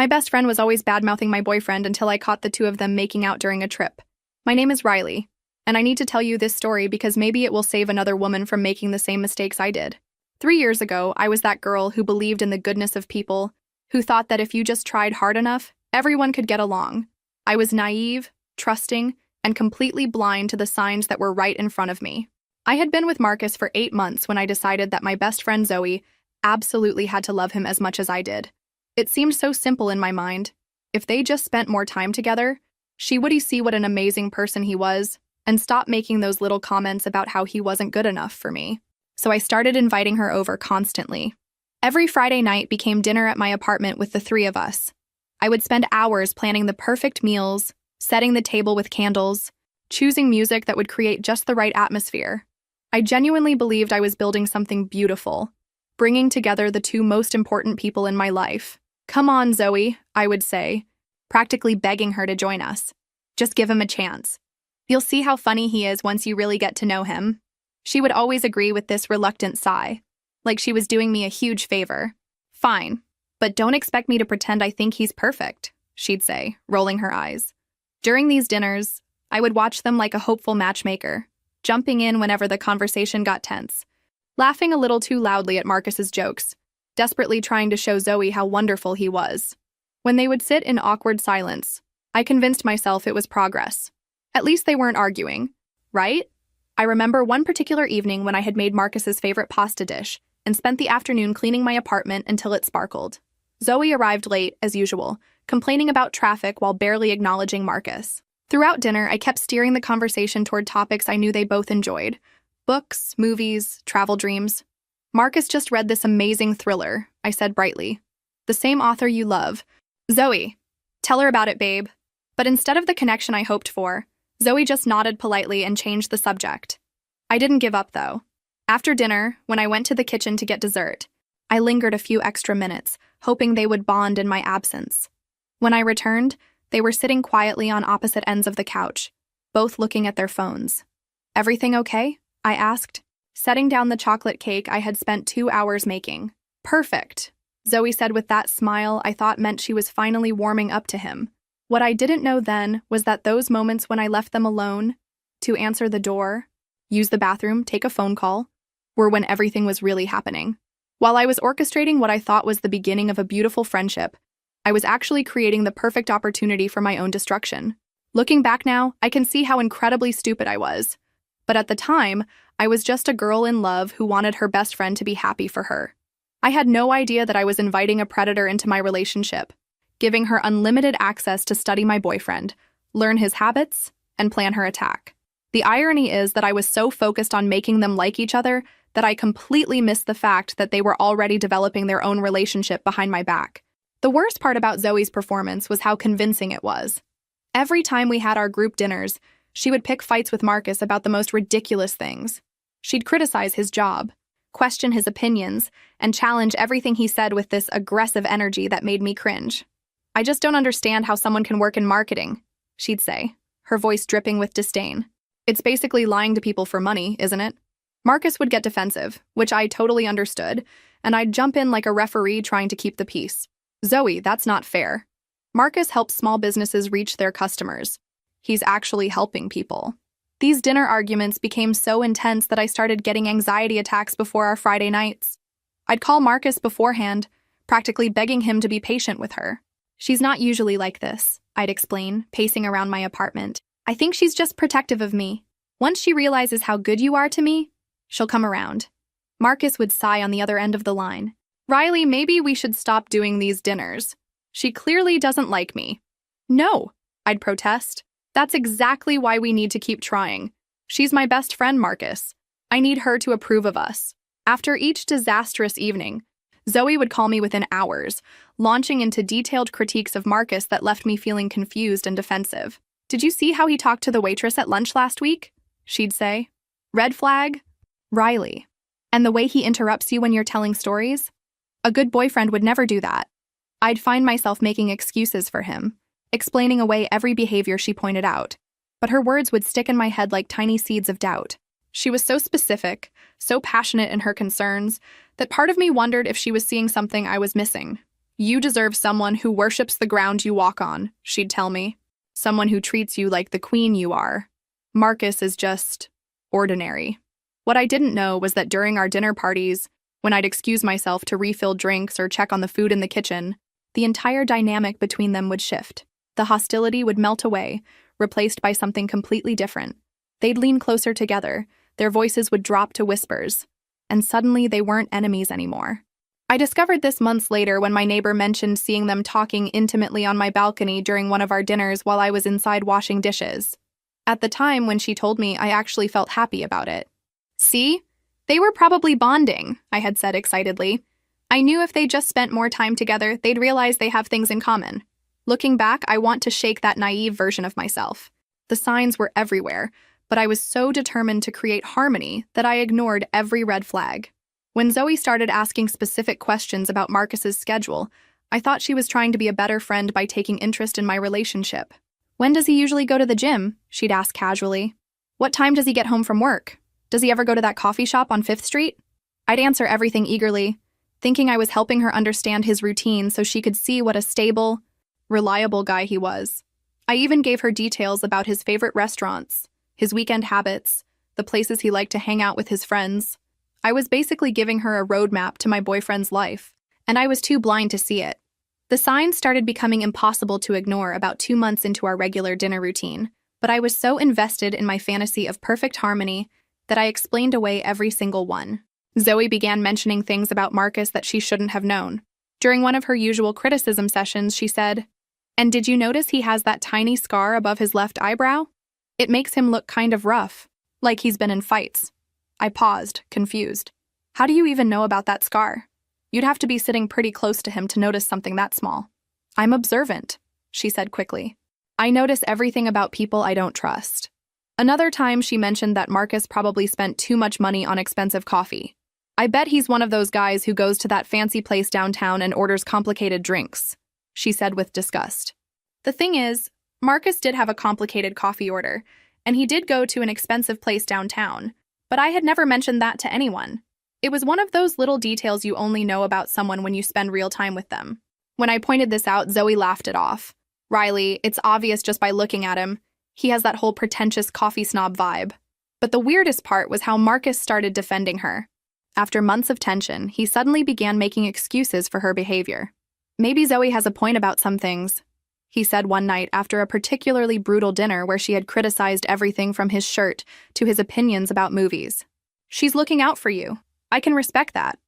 My best friend was always badmouthing my boyfriend until I caught the two of them making out during a trip. My name is Riley, and I need to tell you this story because maybe it will save another woman from making the same mistakes I did. 3 years ago, I was that girl who believed in the goodness of people, who thought that if you just tried hard enough, everyone could get along. I was naive, trusting, and completely blind to the signs that were right in front of me. I had been with Marcus for 8 months when I decided that my best friend Zoe absolutely had to love him as much as I did. It seemed so simple in my mind. If they just spent more time together, she would see what an amazing person he was and stop making those little comments about how he wasn't good enough for me. So I started inviting her over constantly. Every Friday night became dinner at my apartment with the three of us. I would spend hours planning the perfect meals, setting the table with candles, choosing music that would create just the right atmosphere. I genuinely believed I was building something beautiful, bringing together the two most important people in my life. "Come on, Zoe," I would say, practically begging her to join us. "Just give him a chance. You'll see how funny he is once you really get to know him." She would always agree with this reluctant sigh, like she was doing me a huge favor. "Fine, but don't expect me to pretend I think he's perfect," she'd say, rolling her eyes. During these dinners, I would watch them like a hopeful matchmaker, jumping in whenever the conversation got tense, laughing a little too loudly at Marcus's jokes, desperately trying to show Zoe how wonderful he was. When they would sit in awkward silence, I convinced myself it was progress. At least they weren't arguing, right? I remember one particular evening when I had made Marcus's favorite pasta dish and spent the afternoon cleaning my apartment until it sparkled. Zoe arrived late, as usual, complaining about traffic while barely acknowledging Marcus. Throughout dinner, I kept steering the conversation toward topics I knew they both enjoyed: books, movies, travel dreams. "Marcus just read this amazing thriller," I said brightly. "The same author you love." "Zoe, tell her about it, babe." But instead of the connection I hoped for, Zoe just nodded politely and changed the subject. I didn't give up, though. After dinner, when I went to the kitchen to get dessert, I lingered a few extra minutes, hoping they would bond in my absence. When I returned, they were sitting quietly on opposite ends of the couch, both looking at their phones. "Everything okay?" I asked, setting down the chocolate cake I had spent 2 hours making. "Perfect," Zoe said with that smile I thought meant she was finally warming up to him. What I didn't know then was that those moments when I left them alone, to answer the door, use the bathroom, take a phone call, were when everything was really happening. While I was orchestrating what I thought was the beginning of a beautiful friendship, I was actually creating the perfect opportunity for my own destruction. Looking back now, I can see how incredibly stupid I was. But at the time, I was just a girl in love who wanted her best friend to be happy for her. I had no idea that I was inviting a predator into my relationship, giving her unlimited access to study my boyfriend, learn his habits, and plan her attack. The irony is that I was so focused on making them like each other that I completely missed the fact that they were already developing their own relationship behind my back. The worst part about Zoe's performance was how convincing it was. Every time we had our group dinners, she would pick fights with Marcus about the most ridiculous things. She'd criticize his job, question his opinions, and challenge everything he said with this aggressive energy that made me cringe. "I just don't understand how someone can work in marketing," she'd say, her voice dripping with disdain. "It's basically lying to people for money, isn't it?" Marcus would get defensive, which I totally understood, and I'd jump in like a referee trying to keep the peace. "Zoe, that's not fair. Marcus helps small businesses reach their customers. He's actually helping people." These dinner arguments became so intense that I started getting anxiety attacks before our Friday nights. I'd call Marcus beforehand, practically begging him to be patient with her. "She's not usually like this," I'd explain, pacing around my apartment. "I think she's just protective of me. Once she realizes how good you are to me, she'll come around." Marcus would sigh on the other end of the line. "Riley, maybe we should stop doing these dinners. She clearly doesn't like me." "No," I'd protest. "That's exactly why we need to keep trying. She's my best friend, Marcus. I need her to approve of us." After each disastrous evening, Zoe would call me within hours, launching into detailed critiques of Marcus that left me feeling confused and defensive. "Did you see how he talked to the waitress at lunch last week?" she'd say. "Red flag? Riley. And the way he interrupts you when you're telling stories? A good boyfriend would never do that." I'd find myself making excuses for him, explaining away every behavior she pointed out, but her words would stick in my head like tiny seeds of doubt. She was so specific, so passionate in her concerns, that part of me wondered if she was seeing something I was missing. You deserve someone who worships the ground you walk on, she'd tell me. Someone who treats you like the queen you are. Marcus is just ordinary. What I didn't know was that during our dinner parties, when I'd excuse myself to refill drinks or check on the food in the kitchen, the entire dynamic between them would shift. The hostility would melt away, replaced by something completely different. They'd lean closer together, their voices would drop to whispers, and suddenly they weren't enemies anymore. I discovered this months later when my neighbor mentioned seeing them talking intimately on my balcony during one of our dinners while I was inside washing dishes. At the time when she told me, I actually felt happy about it. See? They were probably bonding, I had said excitedly. I knew if they just spent more time together, they'd realize they have things in common. Looking back, I want to shake that naive version of myself. The signs were everywhere, but I was so determined to create harmony that I ignored every red flag. When Zoe started asking specific questions about Marcus's schedule, I thought she was trying to be a better friend by taking interest in my relationship. When does he usually go to the gym? She'd ask casually. What time does he get home from work? Does he ever go to that coffee shop on 5th Street? I'd answer everything eagerly, thinking I was helping her understand his routine so she could see what a stable, reliable guy he was. I even gave her details about his favorite restaurants, his weekend habits, the places he liked to hang out with his friends. I was basically giving her a roadmap to my boyfriend's life, and I was too blind to see it. The signs started becoming impossible to ignore about 2 months into our regular dinner routine, but I was so invested in my fantasy of perfect harmony that I explained away every single one. Zoe began mentioning things about Marcus that she shouldn't have known. During one of her usual criticism sessions, she said, "And did you notice he has that tiny scar above his left eyebrow? It makes him look kind of rough, like he's been in fights." I paused, confused. How do you even know about that scar? You'd have to be sitting pretty close to him to notice something that small. I'm observant, she said quickly. I notice everything about people I don't trust. Another time she mentioned that Marcus probably spent too much money on expensive coffee. I bet he's one of those guys who goes to that fancy place downtown and orders complicated drinks, she said with disgust. The thing is, Marcus did have a complicated coffee order, and he did go to an expensive place downtown, but I had never mentioned that to anyone. It was one of those little details you only know about someone when you spend real time with them. When I pointed this out, Zoe laughed it off. Riley, it's obvious just by looking at him. He has that whole pretentious coffee snob vibe. But the weirdest part was how Marcus started defending her. After months of tension, he suddenly began making excuses for her behavior. Maybe Zoe has a point about some things, he said one night after a particularly brutal dinner where she had criticized everything from his shirt to his opinions about movies. She's looking out for you. I can respect that.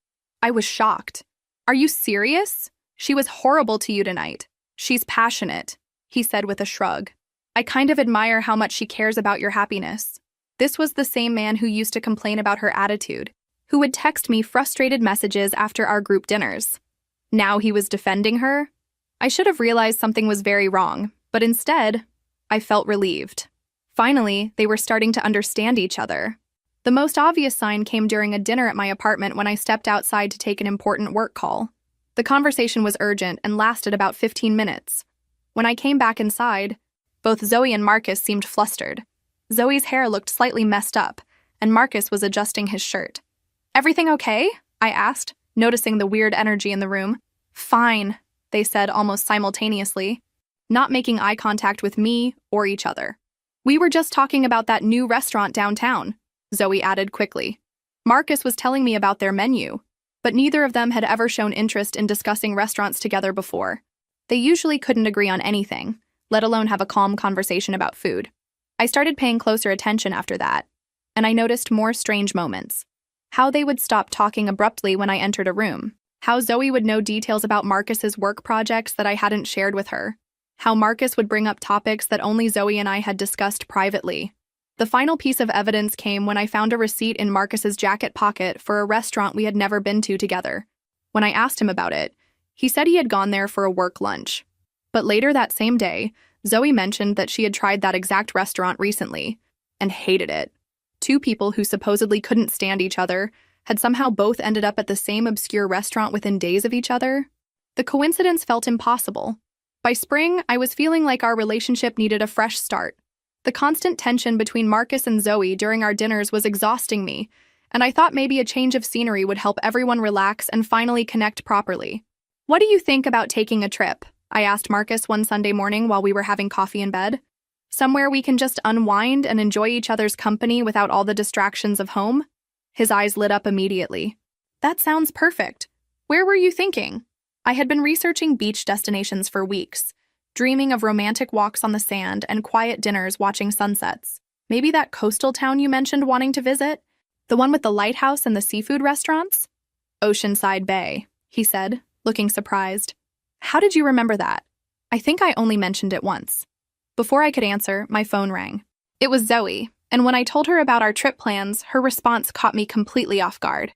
I was shocked. Are you serious? She was horrible to you tonight. She's passionate, he said with a shrug. I kind of admire how much she cares about your happiness. This was the same man who used to complain about her attitude, who would text me frustrated messages after our group dinners. Now he was defending her? I should have realized something was very wrong, but instead, I felt relieved. Finally, they were starting to understand each other. The most obvious sign came during a dinner at my apartment when I stepped outside to take an important work call. The conversation was urgent and lasted about 15 minutes. When I came back inside, both Zoe and Marcus seemed flustered. Zoe's hair looked slightly messed up, and Marcus was adjusting his shirt. Everything okay? I asked, noticing the weird energy in the room. Fine, they said almost simultaneously, not making eye contact with me or each other. We were just talking about that new restaurant downtown, Zoe added quickly. Marcus was telling me about their menu, but neither of them had ever shown interest in discussing restaurants together before. They usually couldn't agree on anything, let alone have a calm conversation about food. I started paying closer attention after that, and I noticed more strange moments. How they would stop talking abruptly when I entered a room. How Zoe would know details about Marcus's work projects that I hadn't shared with her. How Marcus would bring up topics that only Zoe and I had discussed privately. The final piece of evidence came when I found a receipt in Marcus's jacket pocket for a restaurant we had never been to together. When I asked him about it, he said he had gone there for a work lunch. But later that same day, Zoe mentioned that she had tried that exact restaurant recently and hated it. Two people who supposedly couldn't stand each other had somehow both ended up at the same obscure restaurant within days of each other. The coincidence felt impossible. By spring, I was feeling like our relationship needed a fresh start. The constant tension between Marcus and Zoe during our dinners was exhausting me, and I thought maybe a change of scenery would help everyone relax and finally connect properly. What do you think about taking a trip? I asked Marcus one Sunday morning while we were having coffee in bed. Somewhere we can just unwind and enjoy each other's company without all the distractions of home? His eyes lit up immediately. That sounds perfect. Where were you thinking? I had been researching beach destinations for weeks, dreaming of romantic walks on the sand and quiet dinners watching sunsets. Maybe that coastal town you mentioned wanting to visit? The one with the lighthouse and the seafood restaurants? Oceanside Bay, he said, looking surprised. How did you remember that? I think I only mentioned it once. Before I could answer, my phone rang. It was Zoe, and when I told her about our trip plans, her response caught me completely off guard.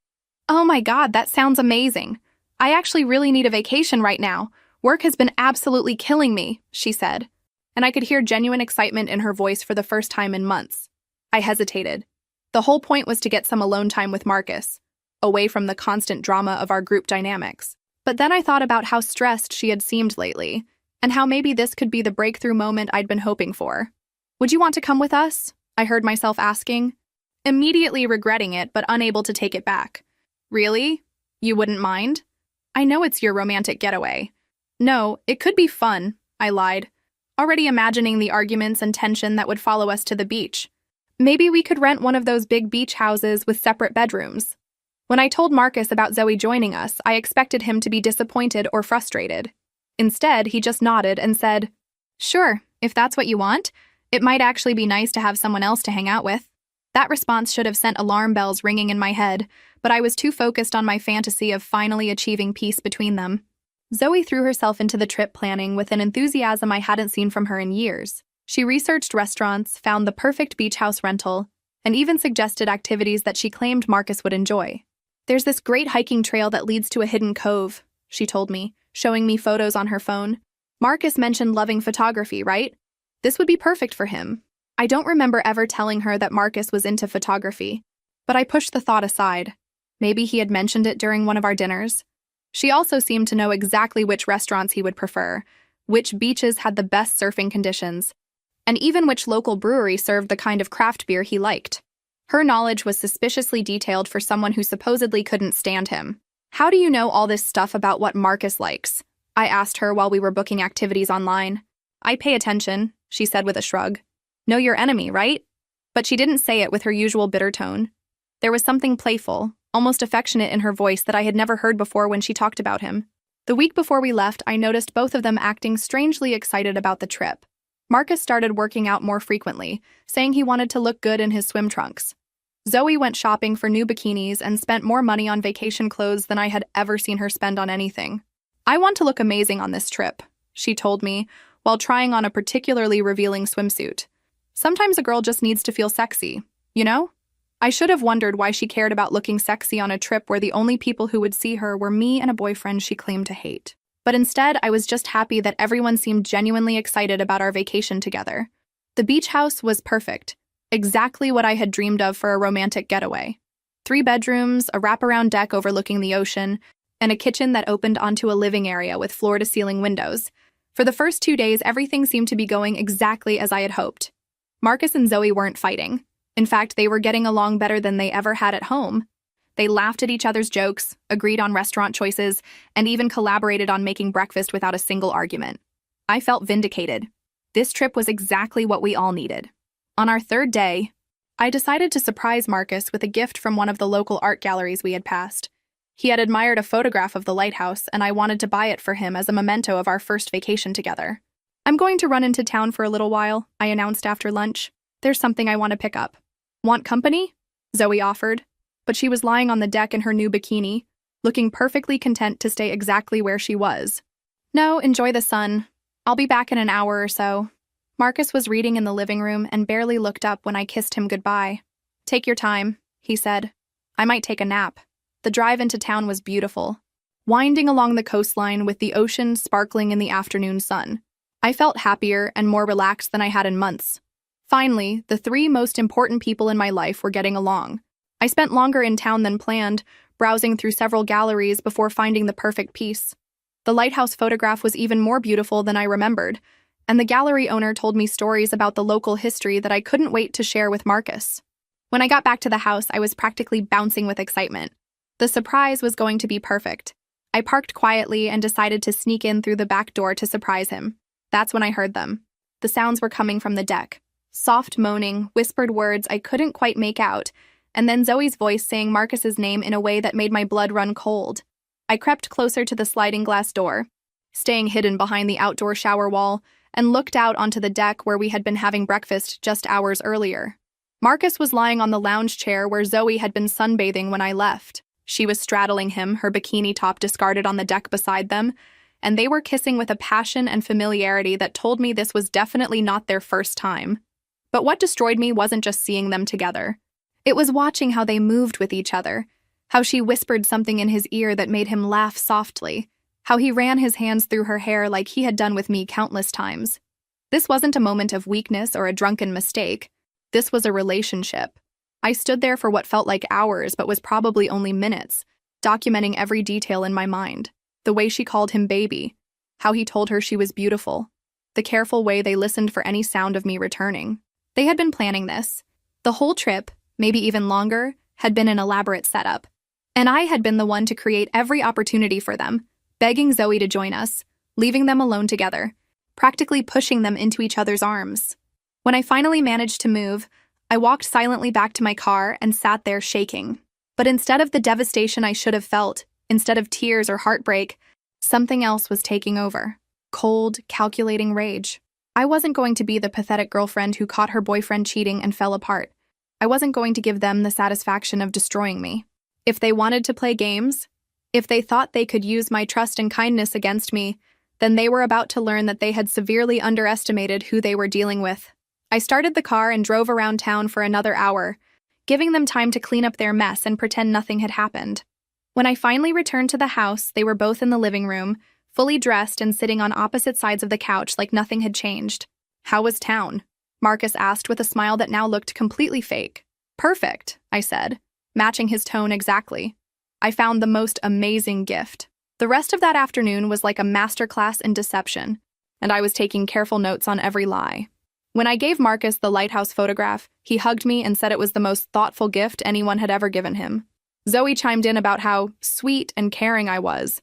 Oh my God, that sounds amazing. I actually really need a vacation right now. Work has been absolutely killing me, she said, and I could hear genuine excitement in her voice for the first time in months. I hesitated. The whole point was to get some alone time with Marcus, away from the constant drama of our group dynamics. But then I thought about how stressed she had seemed lately, and how maybe this could be the breakthrough moment I'd been hoping for. Would you want to come with us? I heard myself asking, immediately regretting it but unable to take it back. Really? You wouldn't mind? I know it's your romantic getaway. No, it could be fun, I lied, already imagining the arguments and tension that would follow us to the beach. Maybe we could rent one of those big beach houses with separate bedrooms. When I told Marcus about Zoe joining us, I expected him to be disappointed or frustrated. Instead, he just nodded and said, "Sure, if that's what you want. It might actually be nice to have someone else to hang out with." That response should have sent alarm bells ringing in my head, but I was too focused on my fantasy of finally achieving peace between them. Zoe threw herself into the trip planning with an enthusiasm I hadn't seen from her in years. She researched restaurants, found the perfect beach house rental, and even suggested activities that she claimed Marcus would enjoy. "There's this great hiking trail that leads to a hidden cove," she told me, showing me photos on her phone. "Marcus mentioned loving photography, right? This would be perfect for him." I don't remember ever telling her that Marcus was into photography, but I pushed the thought aside. Maybe he had mentioned it during one of our dinners. She also seemed to know exactly which restaurants he would prefer, which beaches had the best surfing conditions, and even which local brewery served the kind of craft beer he liked. Her knowledge was suspiciously detailed for someone who supposedly couldn't stand him. "How do you know all this stuff about what Marcus likes?" I asked her while we were booking activities online. "I pay attention," she said with a shrug. "Know your enemy, right?" But she didn't say it with her usual bitter tone. There was something playful, almost affectionate in her voice that I had never heard before when she talked about him. The week before we left, I noticed both of them acting strangely excited about the trip. Marcus started working out more frequently, saying he wanted to look good in his swim trunks. Zoe went shopping for new bikinis and spent more money on vacation clothes than I had ever seen her spend on anything. "I want to look amazing on this trip," she told me, while trying on a particularly revealing swimsuit. "Sometimes a girl just needs to feel sexy, you know?" I should have wondered why she cared about looking sexy on a trip where the only people who would see her were me and a boyfriend she claimed to hate. But instead, I was just happy that everyone seemed genuinely excited about our vacation together. The beach house was perfect, exactly what I had dreamed of for a romantic getaway. 3 bedrooms, a wraparound deck overlooking the ocean, and a kitchen that opened onto a living area with floor-to-ceiling windows. For the first 2 days, everything seemed to be going exactly as I had hoped. Marcus and Zoe weren't fighting. In fact, they were getting along better than they ever had at home. They laughed at each other's jokes, agreed on restaurant choices, and even collaborated on making breakfast without a single argument. I felt vindicated. This trip was exactly what we all needed. On our 3rd day, I decided to surprise Marcus with a gift from one of the local art galleries we had passed. He had admired a photograph of the lighthouse, and I wanted to buy it for him as a memento of our first vacation together. "I'm going to run into town for a little while," I announced after lunch. "There's something I want to pick up." "Want company?" Zoe offered, but she was lying on the deck in her new bikini, looking perfectly content to stay exactly where she was. "No, enjoy the sun. I'll be back in an hour or so." Marcus was reading in the living room and barely looked up when I kissed him goodbye. "Take your time," he said. "I might take a nap." The drive into town was beautiful, winding along the coastline with the ocean sparkling in the afternoon sun. I felt happier and more relaxed than I had in months. Finally, the 3 most important people in my life were getting along. I spent longer in town than planned, browsing through several galleries before finding the perfect piece. The lighthouse photograph was even more beautiful than I remembered, and the gallery owner told me stories about the local history that I couldn't wait to share with Marcus. When I got back to the house, I was practically bouncing with excitement. The surprise was going to be perfect. I parked quietly and decided to sneak in through the back door to surprise him. That's when I heard them. The sounds were coming from the deck. Soft moaning, whispered words I couldn't quite make out, and then Zoe's voice saying Marcus's name in a way that made my blood run cold. I crept closer to the sliding glass door, staying hidden behind the outdoor shower wall, and looked out onto the deck where we had been having breakfast just hours earlier. Marcus was lying on the lounge chair where Zoe had been sunbathing when I left. She was straddling him, her bikini top discarded on the deck beside them, and they were kissing with a passion and familiarity that told me this was definitely not their first time. But what destroyed me wasn't just seeing them together. It was watching how they moved with each other, how she whispered something in his ear that made him laugh softly, how he ran his hands through her hair like he had done with me countless times. This wasn't a moment of weakness or a drunken mistake. This was a relationship. I stood there for what felt like hours but was probably only minutes, documenting every detail in my mind. The way she called him baby, how he told her she was beautiful, the careful way they listened for any sound of me returning. They had been planning this. The whole trip, maybe even longer, had been an elaborate setup. And I had been the one to create every opportunity for them, begging Zoe to join us, leaving them alone together, practically pushing them into each other's arms. When I finally managed to move, I walked silently back to my car and sat there shaking. But instead of the devastation I should have felt, instead of tears or heartbreak, something else was taking over. Cold, calculating rage. I wasn't going to be the pathetic girlfriend who caught her boyfriend cheating and fell apart. I wasn't going to give them the satisfaction of destroying me. If they wanted to play games, if they thought they could use my trust and kindness against me, then they were about to learn that they had severely underestimated who they were dealing with. I started the car and drove around town for another hour, giving them time to clean up their mess and pretend nothing had happened. When I finally returned to the house, they were both in the living room, fully dressed and sitting on opposite sides of the couch like nothing had changed. "How was town?" Marcus asked with a smile that now looked completely fake. "Perfect," I said, matching his tone exactly. I found the most amazing gift. The rest of that afternoon was like a masterclass in deception, and I was taking careful notes on every lie. When I gave Marcus the lighthouse photograph, he hugged me and said it was the most thoughtful gift anyone had ever given him. Zoe chimed in about how sweet and caring I was,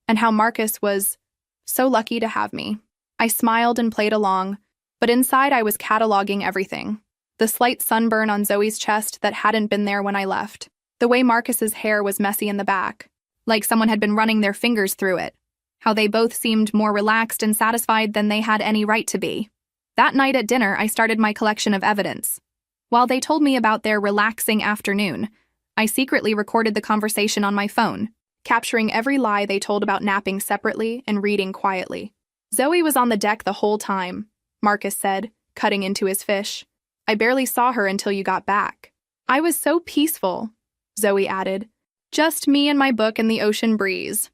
and how Marcus was so lucky to have me. I smiled and played along, but inside I was cataloging everything. The slight sunburn on Zoe's chest that hadn't been there when I left. The way Marcus's hair was messy in the back, like someone had been running their fingers through it. How they both seemed more relaxed and satisfied than they had any right to be. That night at dinner, I started my collection of evidence. While they told me about their relaxing afternoon, I secretly recorded the conversation on my phone, capturing every lie they told about napping separately and reading quietly. "Zoe was on the deck the whole time," Marcus said, cutting into his fish. "I barely saw her until you got back." "I was so peaceful," Zoe added. "Just me and my book and the ocean breeze."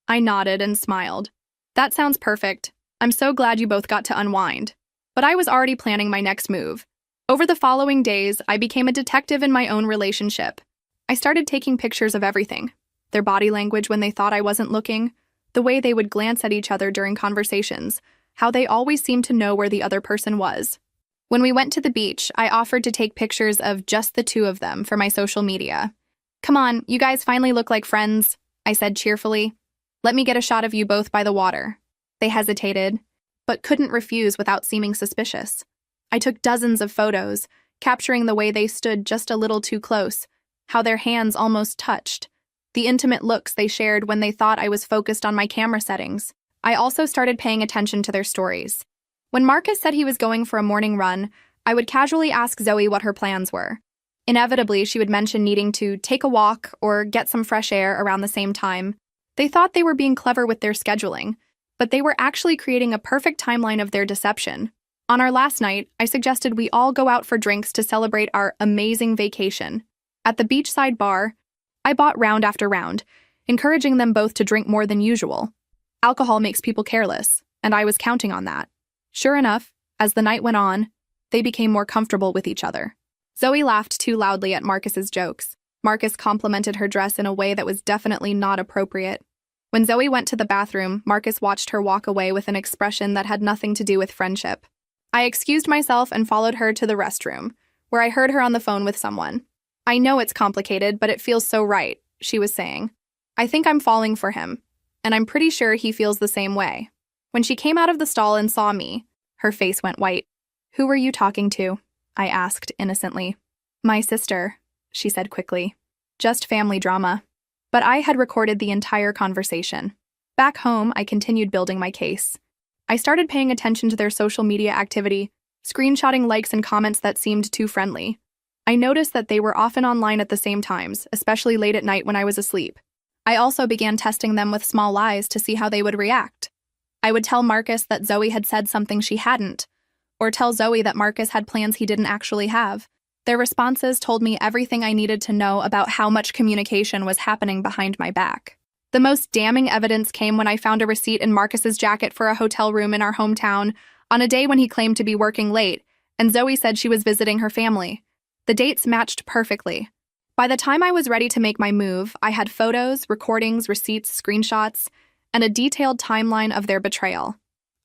I nodded and smiled. "That sounds perfect. I'm so glad you both got to unwind." But I was already planning my next move. Over the following days, I became a detective in my own relationship. I started taking pictures of everything. Their body language when they thought I wasn't looking, the way they would glance at each other during conversations, how they always seemed to know where the other person was. When we went to the beach, I offered to take pictures of just the two of them for my social media. "Come on, you guys finally look like friends," I said cheerfully. "Let me get a shot of you both by the water." They hesitated, but couldn't refuse without seeming suspicious. I took dozens of photos, capturing the way they stood just a little too close, how their hands almost touched, the intimate looks they shared when they thought I was focused on my camera settings. I also started paying attention to their stories. When Marcus said he was going for a morning run, I would casually ask Zoe what her plans were. Inevitably, she would mention needing to take a walk or get some fresh air around the same time. They thought they were being clever with their scheduling, but they were actually creating a perfect timeline of their deception. On our last night, I suggested we all go out for drinks to celebrate our amazing vacation. At the beachside bar, I bought round after round, encouraging them both to drink more than usual. Alcohol makes people careless, and I was counting on that. Sure enough, as the night went on, they became more comfortable with each other. Zoe laughed too loudly at Marcus's jokes. Marcus complimented her dress in a way that was definitely not appropriate. When Zoe went to the bathroom, Marcus watched her walk away with an expression that had nothing to do with friendship. I excused myself and followed her to the restroom, where I heard her on the phone with someone. "I know it's complicated, but it feels so right," she was saying. "I think I'm falling for him. and I'm pretty sure he feels the same way. When she came out of the stall and saw me, her face went white. "Who were you talking to?" I asked innocently. "My sister," she said quickly. "Just family drama." But I had recorded the entire conversation. Back home, I continued building my case. I started paying attention to their social media activity, screenshotting likes and comments that seemed too friendly. I noticed that they were often online at the same times, especially late at night when I was asleep. I also began testing them with small lies to see how they would react. I would tell Marcus that Zoe had said something she hadn't, or tell Zoe that Marcus had plans he didn't actually have. Their responses told me everything I needed to know about how much communication was happening behind my back. The most damning evidence came when I found a receipt in Marcus's jacket for a hotel room in our hometown on a day when he claimed to be working late, and Zoe said she was visiting her family. The dates matched perfectly. By the time I was ready to make my move, I had photos, recordings, receipts, screenshots, and a detailed timeline of their betrayal.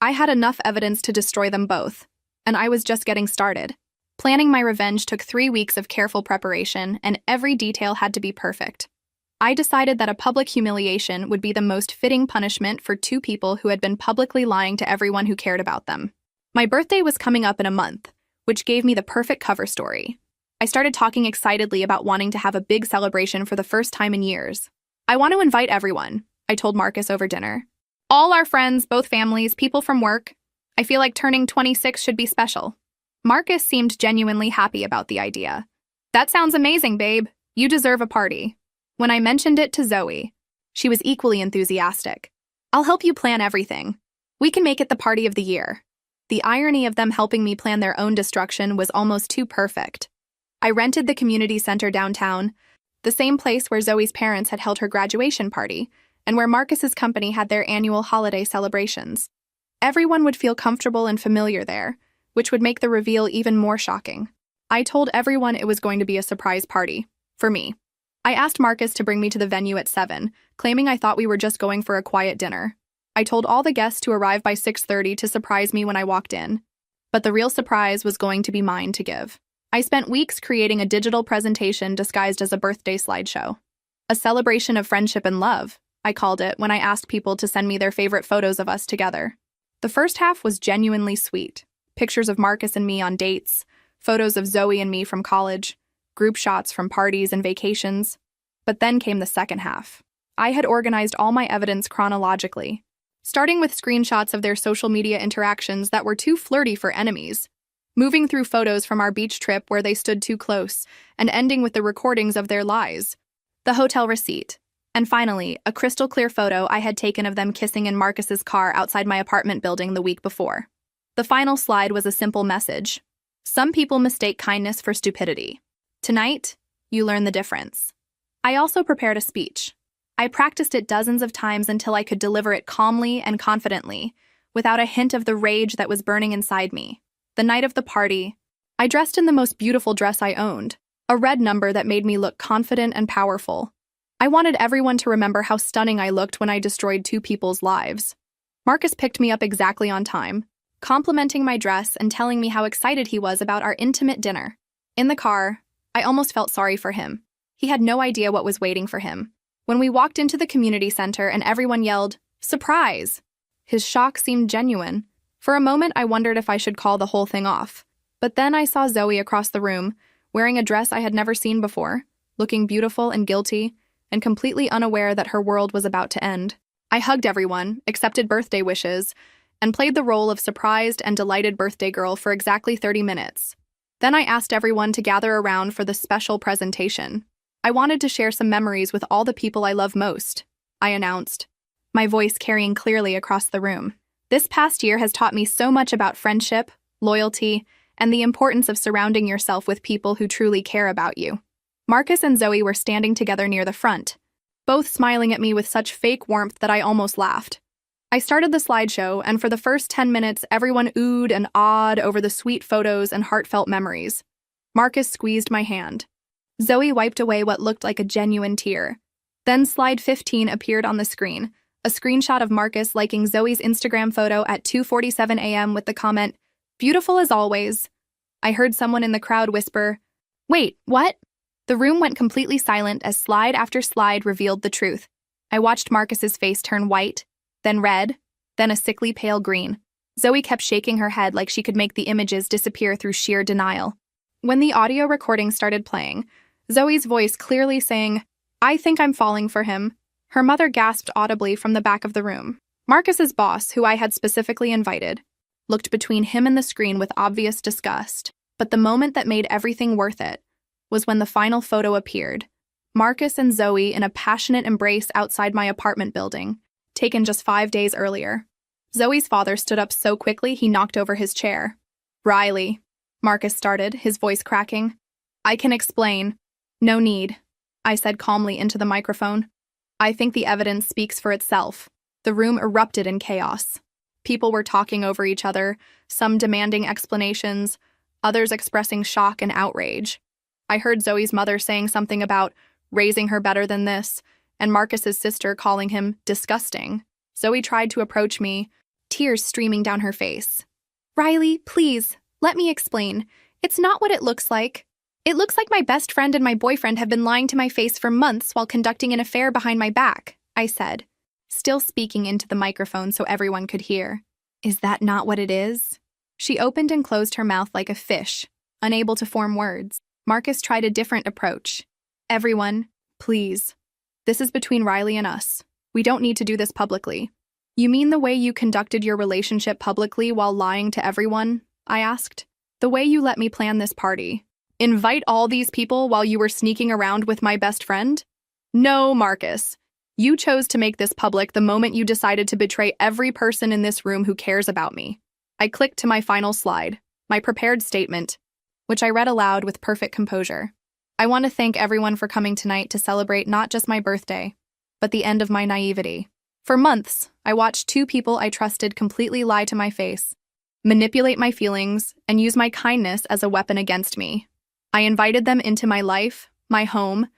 I had enough evidence to destroy them both, and I was just getting started. Planning my revenge took 3 weeks of careful preparation, and every detail had to be perfect. I decided that a public humiliation would be the most fitting punishment for two people who had been publicly lying to everyone who cared about them. My birthday was coming up in a month, which gave me the perfect cover story. I started talking excitedly about wanting to have a big celebration for the first time in years. "I want to invite everyone," I told Marcus over dinner. "All our friends, both families, people from work. I feel like turning 26 should be special." Marcus seemed genuinely happy about the idea. "That sounds amazing, babe. You deserve a party." When I mentioned it to Zoe, she was equally enthusiastic. "I'll help you plan everything. We can make it the party of the year." The irony of them helping me plan their own destruction was almost too perfect. I rented the community center downtown, the same place where Zoe's parents had held her graduation party, and where Marcus's company had their annual holiday celebrations. Everyone would feel comfortable and familiar there, which would make the reveal even more shocking. I told everyone it was going to be a surprise party, for me. I asked Marcus to bring me to the venue at 7, claiming I thought we were just going for a quiet dinner. I told all the guests to arrive by 6:30 to surprise me when I walked in. But the real surprise was going to be mine to give. I spent weeks creating a digital presentation disguised as a birthday slideshow. A celebration of friendship and love, I called it when I asked people to send me their favorite photos of us together. The first half was genuinely sweet. Pictures of Marcus and me on dates, photos of Zoe and me from college, group shots from parties and vacations. But then came the second half. I had organized all my evidence chronologically, starting with screenshots of their social media interactions that were too flirty for enemies, moving through photos from our beach trip where they stood too close, and ending with the recordings of their lies, the hotel receipt, and finally, a crystal-clear photo I had taken of them kissing in Marcus's car outside my apartment building the week before. The final slide was a simple message. Some people mistake kindness for stupidity. Tonight, you learn the difference. I also prepared a speech. I practiced it dozens of times until I could deliver it calmly and confidently, without a hint of the rage that was burning inside me. The night of the party, I dressed in the most beautiful dress I owned, a red number that made me look confident and powerful. I wanted everyone to remember how stunning I looked when I destroyed two people's lives. Marcus picked me up exactly on time, complimenting my dress and telling me how excited he was about our intimate dinner. In the car, I almost felt sorry for him. He had no idea what was waiting for him. When we walked into the community center and everyone yelled, "Surprise!" His shock seemed genuine. For a moment, I wondered if I should call the whole thing off. But then I saw Zoe across the room, wearing a dress I had never seen before, looking beautiful and guilty, and completely unaware that her world was about to end. I hugged everyone, accepted birthday wishes, and played the role of surprised and delighted birthday girl for exactly 30 minutes. Then I asked everyone to gather around for the special presentation. I wanted to share some memories with all the people I love most, I announced, my voice carrying clearly across the room. This past year has taught me so much about friendship, loyalty, and the importance of surrounding yourself with people who truly care about you. Marcus and Zoe were standing together near the front, both smiling at me with such fake warmth that I almost laughed. I started the slideshow, and for the first 10 minutes, everyone oohed and awed over the sweet photos and heartfelt memories. Marcus squeezed my hand. Zoe wiped away what looked like a genuine tear. Then slide 15 appeared on the screen, a screenshot of Marcus liking Zoe's Instagram photo at 2:47 a.m. with the comment, "Beautiful as always." I heard someone in the crowd whisper, "Wait, what?" The room went completely silent as slide after slide revealed the truth. I watched Marcus's face turn white, then red, then a sickly pale green. Zoe kept shaking her head like she could make the images disappear through sheer denial. When the audio recording started playing, Zoe's voice clearly saying, "I think I'm falling for him," her mother gasped audibly from the back of the room. Marcus's boss, who I had specifically invited, looked between him and the screen with obvious disgust. But the moment that made everything worth it was when the final photo appeared. Marcus and Zoe in a passionate embrace outside my apartment building, taken just 5 days earlier. Zoe's father stood up so quickly he knocked over his chair. "Riley," Marcus started, his voice cracking. "I can explain." "No need," I said calmly into the microphone. "I think the evidence speaks for itself." The room erupted in chaos. People were talking over each other, some demanding explanations, others expressing shock and outrage. I heard Zoe's mother saying something about raising her better than this, and Marcus's sister calling him disgusting. Zoe tried to approach me, tears streaming down her face. "Riley, please, let me explain. It's not what it looks like. It looks like my best friend and my boyfriend have been lying to my face for months while conducting an affair behind my back," I said, still speaking into the microphone so everyone could hear. "Is that not what it is?" She opened and closed her mouth like a fish, unable to form words. Marcus tried a different approach. "Everyone, please. This is between Riley and us. We don't need to do this publicly." "You mean the way you conducted your relationship publicly while lying to everyone?" I asked. "The way you let me plan this party? Invite all these people while you were sneaking around with my best friend?" "No, Marcus. You chose to make this public the moment you decided to betray every person in this room who cares about me." I clicked to my final slide, my prepared statement, which I read aloud with perfect composure. "I want to thank everyone for coming tonight to celebrate not just my birthday, but the end of my naivety. For months, I watched two people I trusted completely lie to my face, manipulate my feelings, and use my kindness as a weapon against me. I invited them into my life, my home,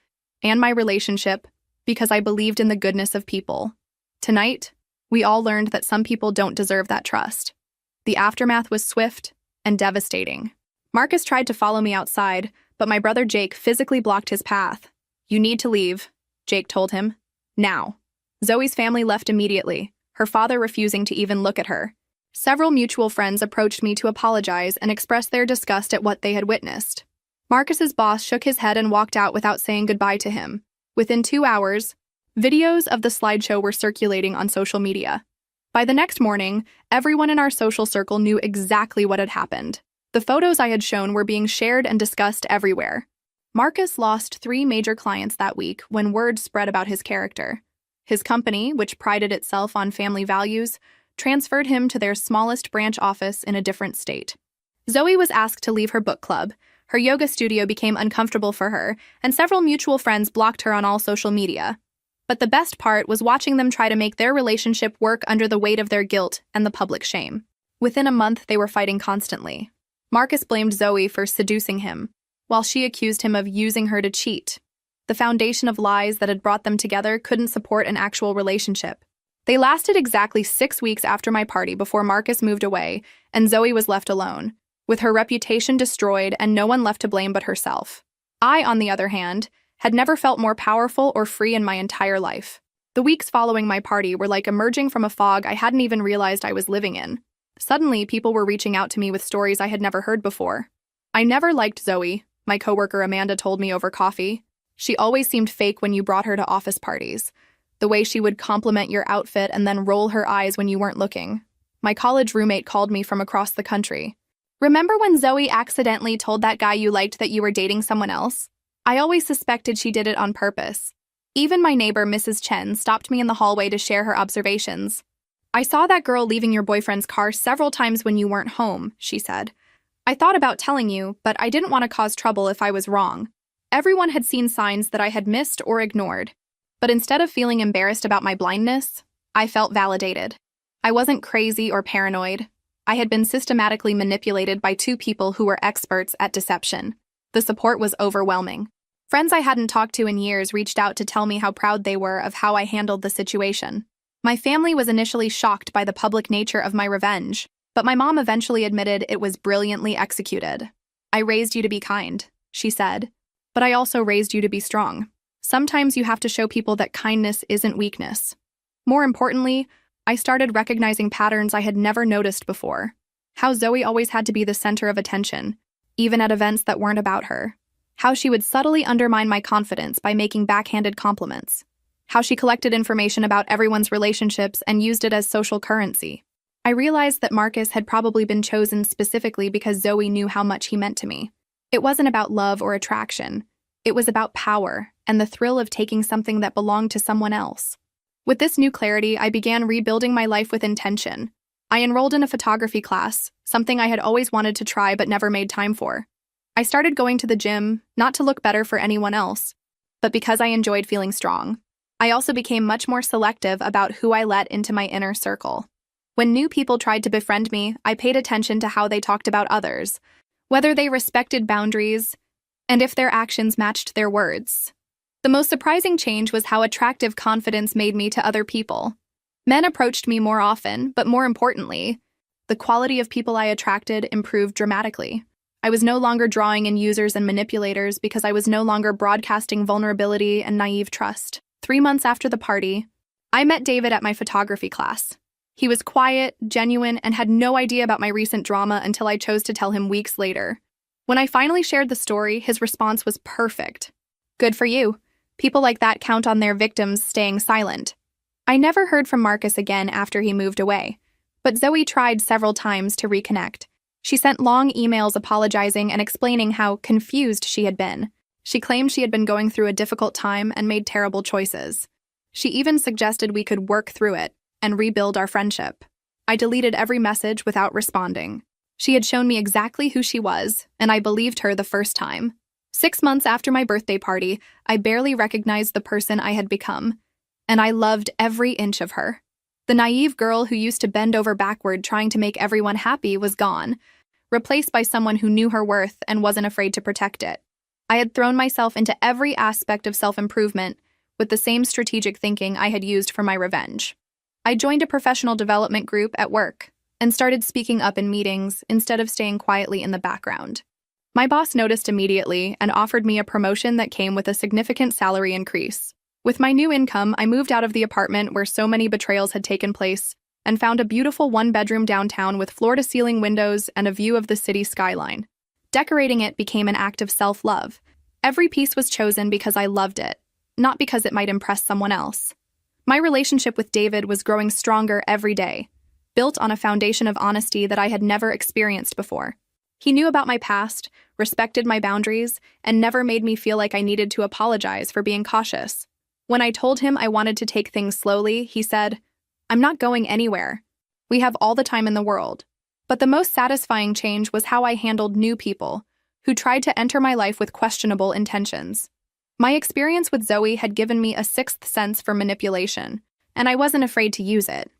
and my relationship because I believed in the goodness of people. Tonight, we all learned that some people don't deserve that trust. The aftermath was swift and devastating. Marcus tried to follow me outside, but my brother Jake physically blocked his path. "You need to leave," Jake told him. "Now." Zoe's family left immediately, her father refusing to even look at her. Several mutual friends approached me to apologize and express their disgust at what they had witnessed. Marcus's boss shook his head and walked out without saying goodbye to him. Within 2 hours, videos of the slideshow were circulating on social media. By the next morning, everyone in our social circle knew exactly what had happened. The photos I had shown were being shared and discussed everywhere. Marcus lost 3 major clients that week when word spread about his character. His company, which prided itself on family values, transferred him to their smallest branch office in a different state. Zoe was asked to leave her book club. Her yoga studio became uncomfortable for her, and several mutual friends blocked her on all social media. But the best part was watching them try to make their relationship work under the weight of their guilt and the public shame. Within a month, they were fighting constantly. Marcus blamed Zoe for seducing him, while she accused him of using her to cheat. The foundation of lies that had brought them together couldn't support an actual relationship. They lasted exactly 6 weeks after my party before Marcus moved away, and Zoe was left alone, with her reputation destroyed and no one left to blame but herself. I, on the other hand, had never felt more powerful or free in my entire life. The weeks following my party were like emerging from a fog I hadn't even realized I was living in. Suddenly, people were reaching out to me with stories I had never heard before. "I never liked Zoe," my coworker Amanda told me over coffee. "She always seemed fake when you brought her to office parties. The way she would compliment your outfit and then roll her eyes when you weren't looking." My college roommate called me from across the country. "Remember when Zoe accidentally told that guy you liked that you were dating someone else? I always suspected she did it on purpose." Even my neighbor, Mrs. Chen, stopped me in the hallway to share her observations. "I saw that girl leaving your boyfriend's car several times when you weren't home," she said. "I thought about telling you, but I didn't want to cause trouble if I was wrong." Everyone had seen signs that I had missed or ignored. But instead of feeling embarrassed about my blindness, I felt validated. I wasn't crazy or paranoid. I had been systematically manipulated by 2 people who were experts at deception. The support was overwhelming. Friends I hadn't talked to in years reached out to tell me how proud they were of how I handled the situation. My family was initially shocked by the public nature of my revenge, but my mom eventually admitted it was brilliantly executed. "I raised you to be kind," she said, "but I also raised you to be strong." Sometimes you have to show people that kindness isn't weakness. More importantly, I started recognizing patterns I had never noticed before. How Zoe always had to be the center of attention, even at events that weren't about her. How she would subtly undermine my confidence by making backhanded compliments. How she collected information about everyone's relationships and used it as social currency. I realized that Marcus had probably been chosen specifically because Zoe knew how much he meant to me. It wasn't about love or attraction. It was about power and the thrill of taking something that belonged to someone else. With this new clarity, I began rebuilding my life with intention. I enrolled in a photography class, something I had always wanted to try but never made time for. I started going to the gym, not to look better for anyone else, but because I enjoyed feeling strong. I also became much more selective about who I let into my inner circle. When new people tried to befriend me, I paid attention to how they talked about others, whether they respected boundaries, and if their actions matched their words. The most surprising change was how attractive confidence made me to other people. Men approached me more often, but more importantly, the quality of people I attracted improved dramatically. I was no longer drawing in users and manipulators because I was no longer broadcasting vulnerability and naive trust. 3 months after the party, I met David at my photography class. He was quiet, genuine, and had no idea about my recent drama until I chose to tell him weeks later. When I finally shared the story, his response was perfect. Good for you. People like that count on their victims staying silent. I never heard from Marcus again after he moved away, but Zoe tried several times to reconnect. She sent long emails apologizing and explaining how confused she had been. She claimed she had been going through a difficult time and made terrible choices. She even suggested we could work through it and rebuild our friendship. I deleted every message without responding. She had shown me exactly who she was, and I believed her the first time. 6 months after my birthday party, I barely recognized the person I had become, and I loved every inch of her. The naive girl who used to bend over backward trying to make everyone happy was gone, replaced by someone who knew her worth and wasn't afraid to protect it. I had thrown myself into every aspect of self-improvement with the same strategic thinking I had used for my revenge. I joined a professional development group at work and started speaking up in meetings instead of staying quietly in the background. My boss noticed immediately and offered me a promotion that came with a significant salary increase. With my new income, I moved out of the apartment where so many betrayals had taken place and found a beautiful one-bedroom downtown with floor-to-ceiling windows and a view of the city skyline. Decorating it became an act of self-love. Every piece was chosen because I loved it, not because it might impress someone else. My relationship with David was growing stronger every day, built on a foundation of honesty that I had never experienced before. He knew about my past, respected my boundaries, and never made me feel like I needed to apologize for being cautious. When I told him I wanted to take things slowly, he said, "I'm not going anywhere. We have all the time in the world." But the most satisfying change was how I handled new people who tried to enter my life with questionable intentions. My experience with Zoe had given me a sixth sense for manipulation, and I wasn't afraid to use it.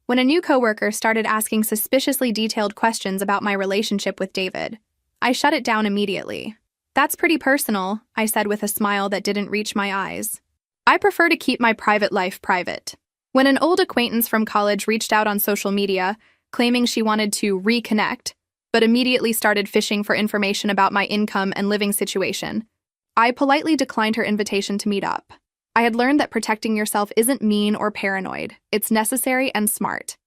When a new coworker started asking suspiciously detailed questions about my relationship with David, I shut it down immediately. "That's pretty personal," I said with a smile that didn't reach my eyes. "I prefer to keep my private life private." When an old acquaintance from college reached out on social media, claiming she wanted to reconnect, but immediately started fishing for information about my income and living situation, I politely declined her invitation to meet up. I had learned that protecting yourself isn't mean or paranoid. It's necessary and smart.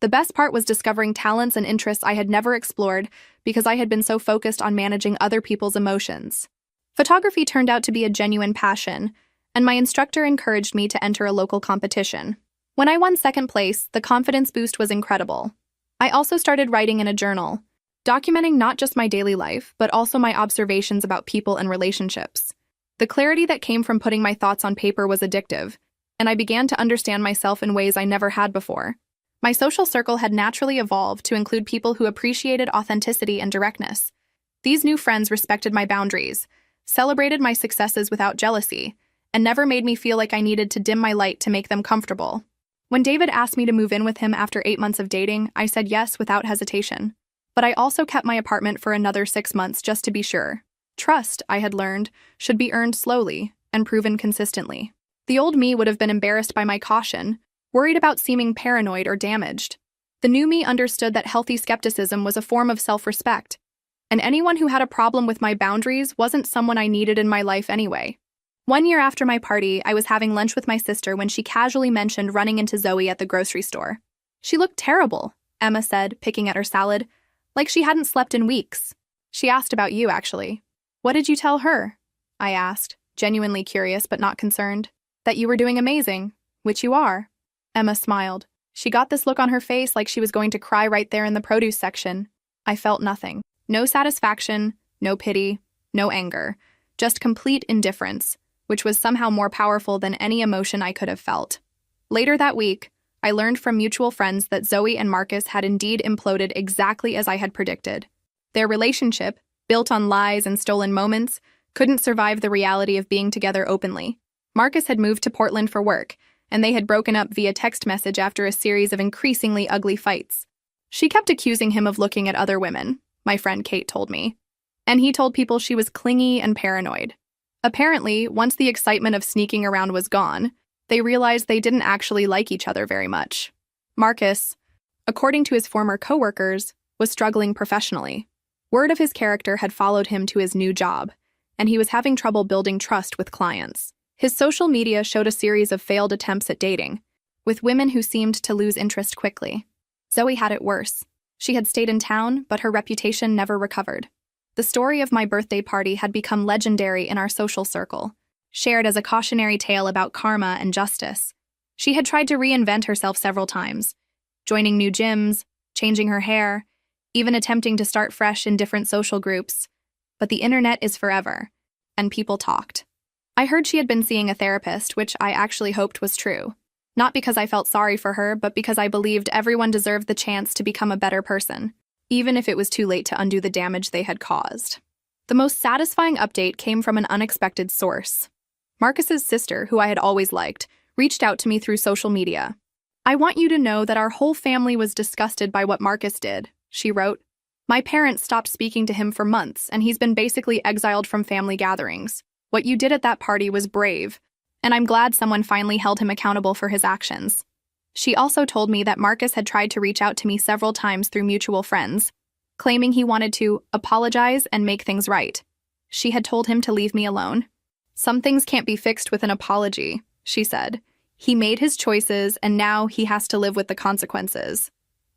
The best part was discovering talents and interests I had never explored because I had been so focused on managing other people's emotions. Photography turned out to be a genuine passion, and my instructor encouraged me to enter a local competition. When I won second place, the confidence boost was incredible. I also started writing in a journal, documenting not just my daily life, but also my observations about people and relationships. The clarity that came from putting my thoughts on paper was addictive, and I began to understand myself in ways I never had before. My social circle had naturally evolved to include people who appreciated authenticity and directness. These new friends respected my boundaries, celebrated my successes without jealousy, and never made me feel like I needed to dim my light to make them comfortable. When David asked me to move in with him after 8 months of dating, I said yes without hesitation. But I also kept my apartment for another 6 months just to be sure. Trust, I had learned, should be earned slowly and proven consistently. The old me would have been embarrassed by my caution, worried about seeming paranoid or damaged. The new me understood that healthy skepticism was a form of self-respect, and anyone who had a problem with my boundaries wasn't someone I needed in my life anyway. One year after my party, I was having lunch with my sister when she casually mentioned running into Zoe at the grocery store. She looked terrible, Emma said, picking at her salad, like she hadn't slept in weeks. She asked about you, actually. What did you tell her? I asked, genuinely curious but not concerned. That you were doing amazing, which you are. Emma smiled. She got this look on her face like she was going to cry right there in the produce section. I felt nothing. No satisfaction, no pity, no anger. Just complete indifference, which was somehow more powerful than any emotion I could have felt. Later that week, I learned from mutual friends that Zoe and Marcus had indeed imploded exactly as I had predicted. Their relationship, built on lies and stolen moments, couldn't survive the reality of being together openly. Marcus had moved to Portland for work, and they had broken up via text message after a series of increasingly ugly fights. She kept accusing him of looking at other women, my friend Kate told me, and he told people she was clingy and paranoid. Apparently, once the excitement of sneaking around was gone, they realized they didn't actually like each other very much. Marcus, according to his former coworkers, was struggling professionally. Word of his character had followed him to his new job, and he was having trouble building trust with clients. His social media showed a series of failed attempts at dating, with women who seemed to lose interest quickly. Zoe had it worse. She had stayed in town, but her reputation never recovered. The story of my birthday party had become legendary in our social circle, shared as a cautionary tale about karma and justice. She had tried to reinvent herself several times, joining new gyms, changing her hair, even attempting to start fresh in different social groups. But the internet is forever, and people talked. I heard she had been seeing a therapist, which I actually hoped was true. Not because I felt sorry for her, but because I believed everyone deserved the chance to become a better person, even if it was too late to undo the damage they had caused. The most satisfying update came from an unexpected source. Marcus's sister, who I had always liked, reached out to me through social media. "I want you to know that our whole family was disgusted by what Marcus did," she wrote. "My parents stopped speaking to him for months, and he's been basically exiled from family gatherings. What you did at that party was brave, and I'm glad someone finally held him accountable for his actions." She also told me that Marcus had tried to reach out to me several times through mutual friends, claiming he wanted to apologize and make things right. She had told him to leave me alone. "Some things can't be fixed with an apology," she said. "He made his choices, and now he has to live with the consequences."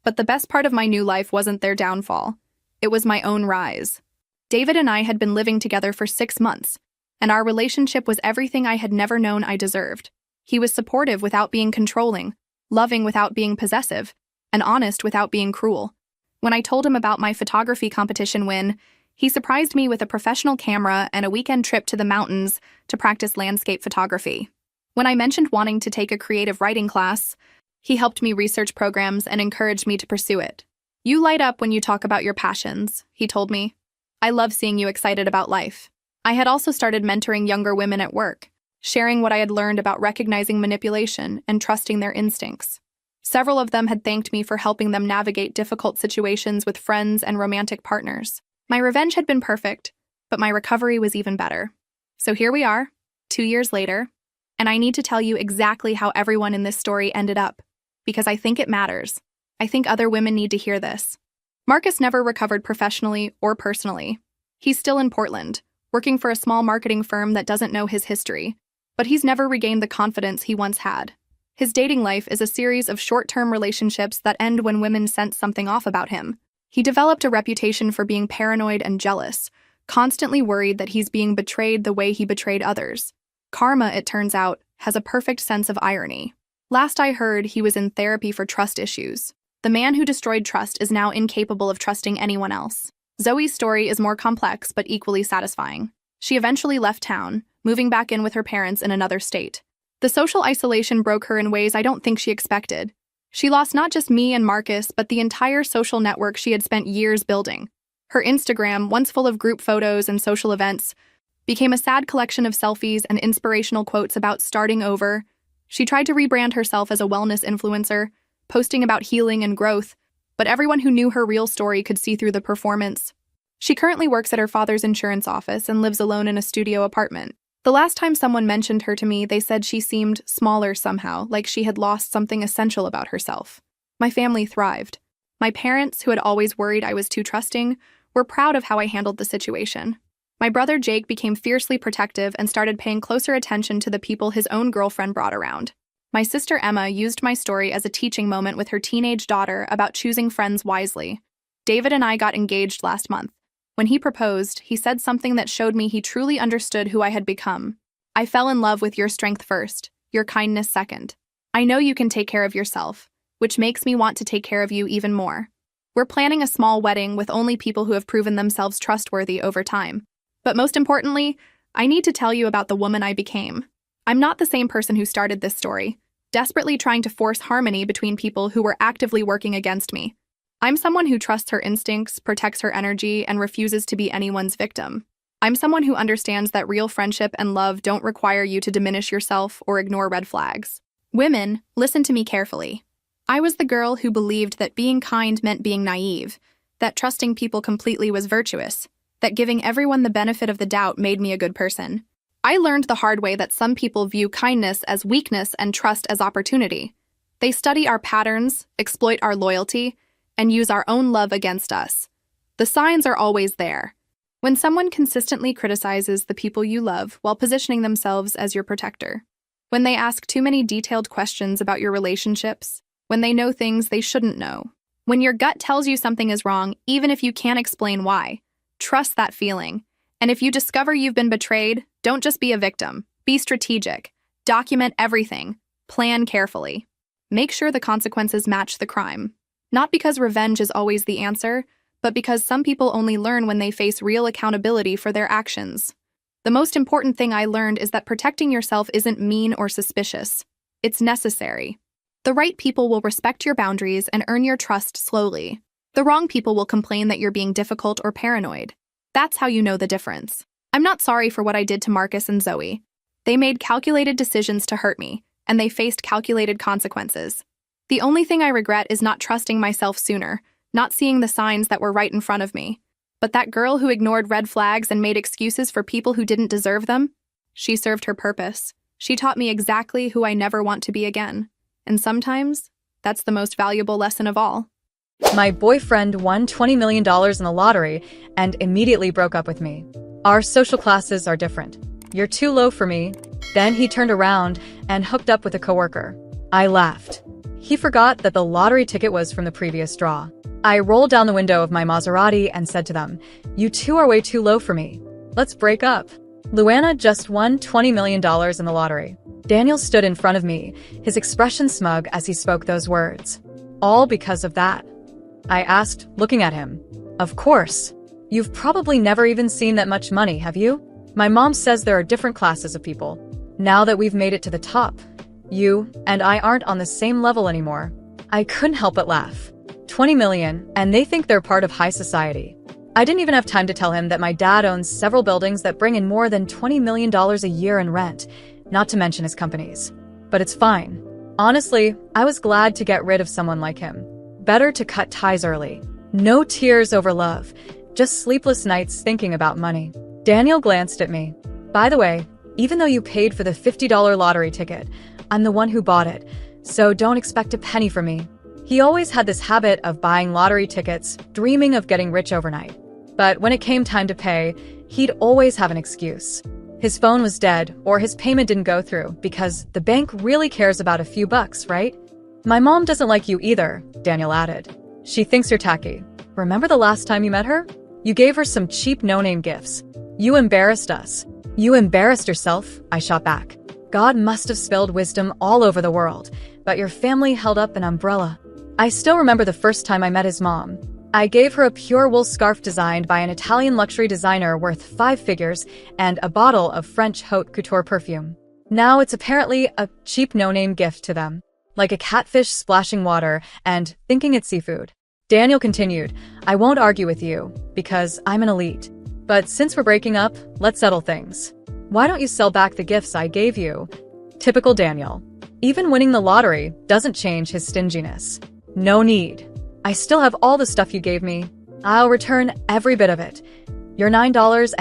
But the best part of my new life wasn't their downfall. It was my own rise. David and I had been living together for 6 months, and our relationship was everything I had never known I deserved. He was supportive without being controlling, loving without being possessive, and honest without being cruel. When I told him about my photography competition win, he surprised me with a professional camera and a weekend trip to the mountains to practice landscape photography. When I mentioned wanting to take a creative writing class, he helped me research programs and encouraged me to pursue it. "You light up when you talk about your passions," he told me. "I love seeing you excited about life." I had also started mentoring younger women at work, sharing what I had learned about recognizing manipulation and trusting their instincts. Several of them had thanked me for helping them navigate difficult situations with friends and romantic partners. My revenge had been perfect, but my recovery was even better. So here we are, 2 years later, and I need to tell you exactly how everyone in this story ended up, because I think it matters. I think other women need to hear this. Marcus never recovered professionally or personally. He's still in Portland, working for a small marketing firm that doesn't know his history, but he's never regained the confidence he once had. His dating life is a series of short-term relationships that end when women sense something off about him. He developed a reputation for being paranoid and jealous, constantly worried that he's being betrayed the way he betrayed others. Karma, it turns out, has a perfect sense of irony. Last I heard, he was in therapy for trust issues. The man who destroyed trust is now incapable of trusting anyone else. Zoe's story is more complex but equally satisfying. She eventually left town, moving back in with her parents in another state. The social isolation broke her in ways I don't think she expected. She lost not just me and Marcus, but the entire social network she had spent years building. Her Instagram, once full of group photos and social events, became a sad collection of selfies and inspirational quotes about starting over. She tried to rebrand herself as a wellness influencer, posting about healing and growth, but everyone who knew her real story could see through the performance. She currently works at her father's insurance office and lives alone in a studio apartment. The last time someone mentioned her to me, they said she seemed smaller somehow, like she had lost something essential about herself. My family thrived. My parents, who had always worried I was too trusting, were proud of how I handled the situation. My brother Jake became fiercely protective and started paying closer attention to the people his own girlfriend brought around. My sister Emma used my story as a teaching moment with her teenage daughter about choosing friends wisely. David and I got engaged last month. When he proposed, he said something that showed me he truly understood who I had become. I fell in love with your strength first, your kindness second. I know you can take care of yourself, which makes me want to take care of you even more. We're planning a small wedding with only people who have proven themselves trustworthy over time. But most importantly, I need to tell you about the woman I became. I'm not the same person who started this story, desperately trying to force harmony between people who were actively working against me. I'm someone who trusts her instincts, protects her energy, and refuses to be anyone's victim. I'm someone who understands that real friendship and love don't require you to diminish yourself or ignore red flags. Women, listen to me carefully. I was the girl who believed that being kind meant being naive, that trusting people completely was virtuous, that giving everyone the benefit of the doubt made me a good person. I learned the hard way that some people view kindness as weakness and trust as opportunity. They study our patterns, exploit our loyalty, and use our own love against us. The signs are always there. When someone consistently criticizes the people you love while positioning themselves as your protector. When they ask too many detailed questions about your relationships. When they know things they shouldn't know. When your gut tells you something is wrong, even if you can't explain why. Trust that feeling. And if you discover you've been betrayed, don't just be a victim. Be strategic. Document everything. Plan carefully. Make sure the consequences match the crime. Not because revenge is always the answer, but because some people only learn when they face real accountability for their actions. The most important thing I learned is that protecting yourself isn't mean or suspicious. It's necessary. The right people will respect your boundaries and earn your trust slowly. The wrong people will complain that you're being difficult or paranoid. That's how you know the difference. I'm not sorry for what I did to Marcus and Zoe. They made calculated decisions to hurt me, and they faced calculated consequences. The only thing I regret is not trusting myself sooner, not seeing the signs that were right in front of me. But that girl who ignored red flags and made excuses for people who didn't deserve them, she served her purpose. She taught me exactly who I never want to be again. And sometimes, that's the most valuable lesson of all. My boyfriend won $20 million in the lottery and immediately broke up with me. Our social classes are different. You're too low for me. Then he turned around and hooked up with a coworker. I laughed. He forgot that the lottery ticket was from the previous draw. I rolled down the window of my Maserati and said to them, "You two are way too low for me. Let's break up." Luana just won $20 million in the lottery. Daniel stood in front of me, his expression smug as he spoke those words. All because of that. I asked, looking at him. Of course. You've probably never even seen that much money, have you? My mom says there are different classes of people. Now that we've made it to the top, you and I aren't on the same level anymore. I couldn't help but laugh. 20 million, and they think they're part of high society. I didn't even have time to tell him that my dad owns several buildings that bring in more than $20 million a year in rent, not to mention his companies. But it's fine. Honestly, I was glad to get rid of someone like him. Better to cut ties early. No tears over love, just sleepless nights thinking about money. Daniel glanced at me. By the way, even though you paid for the $50 lottery ticket, I'm the one who bought it, so don't expect a penny from me. He always had this habit of buying lottery tickets, dreaming of getting rich overnight. But when it came time to pay, he'd always have an excuse. His phone was dead, or his payment didn't go through, because the bank really cares about a few bucks, right? My mom doesn't like you either, Daniel added. She thinks you're tacky. Remember the last time you met her? You gave her some cheap no-name gifts. You embarrassed us. You embarrassed yourself, I shot back. God must have spilled wisdom all over the world, but your family held up an umbrella. I still remember the first time I met his mom. I gave her a pure wool scarf designed by an Italian luxury designer worth 5 figures and a bottle of French haute couture perfume. Now it's apparently a cheap no-name gift to them, like a catfish splashing water and thinking it's seafood. Daniel continued, I won't argue with you, because I'm an elite. But since we're breaking up, let's settle things. Why don't you sell back the gifts I gave you? Typical Daniel. Even winning the lottery doesn't change his stinginess. No need. I still have all the stuff you gave me. I'll return every bit of it. Your $9.99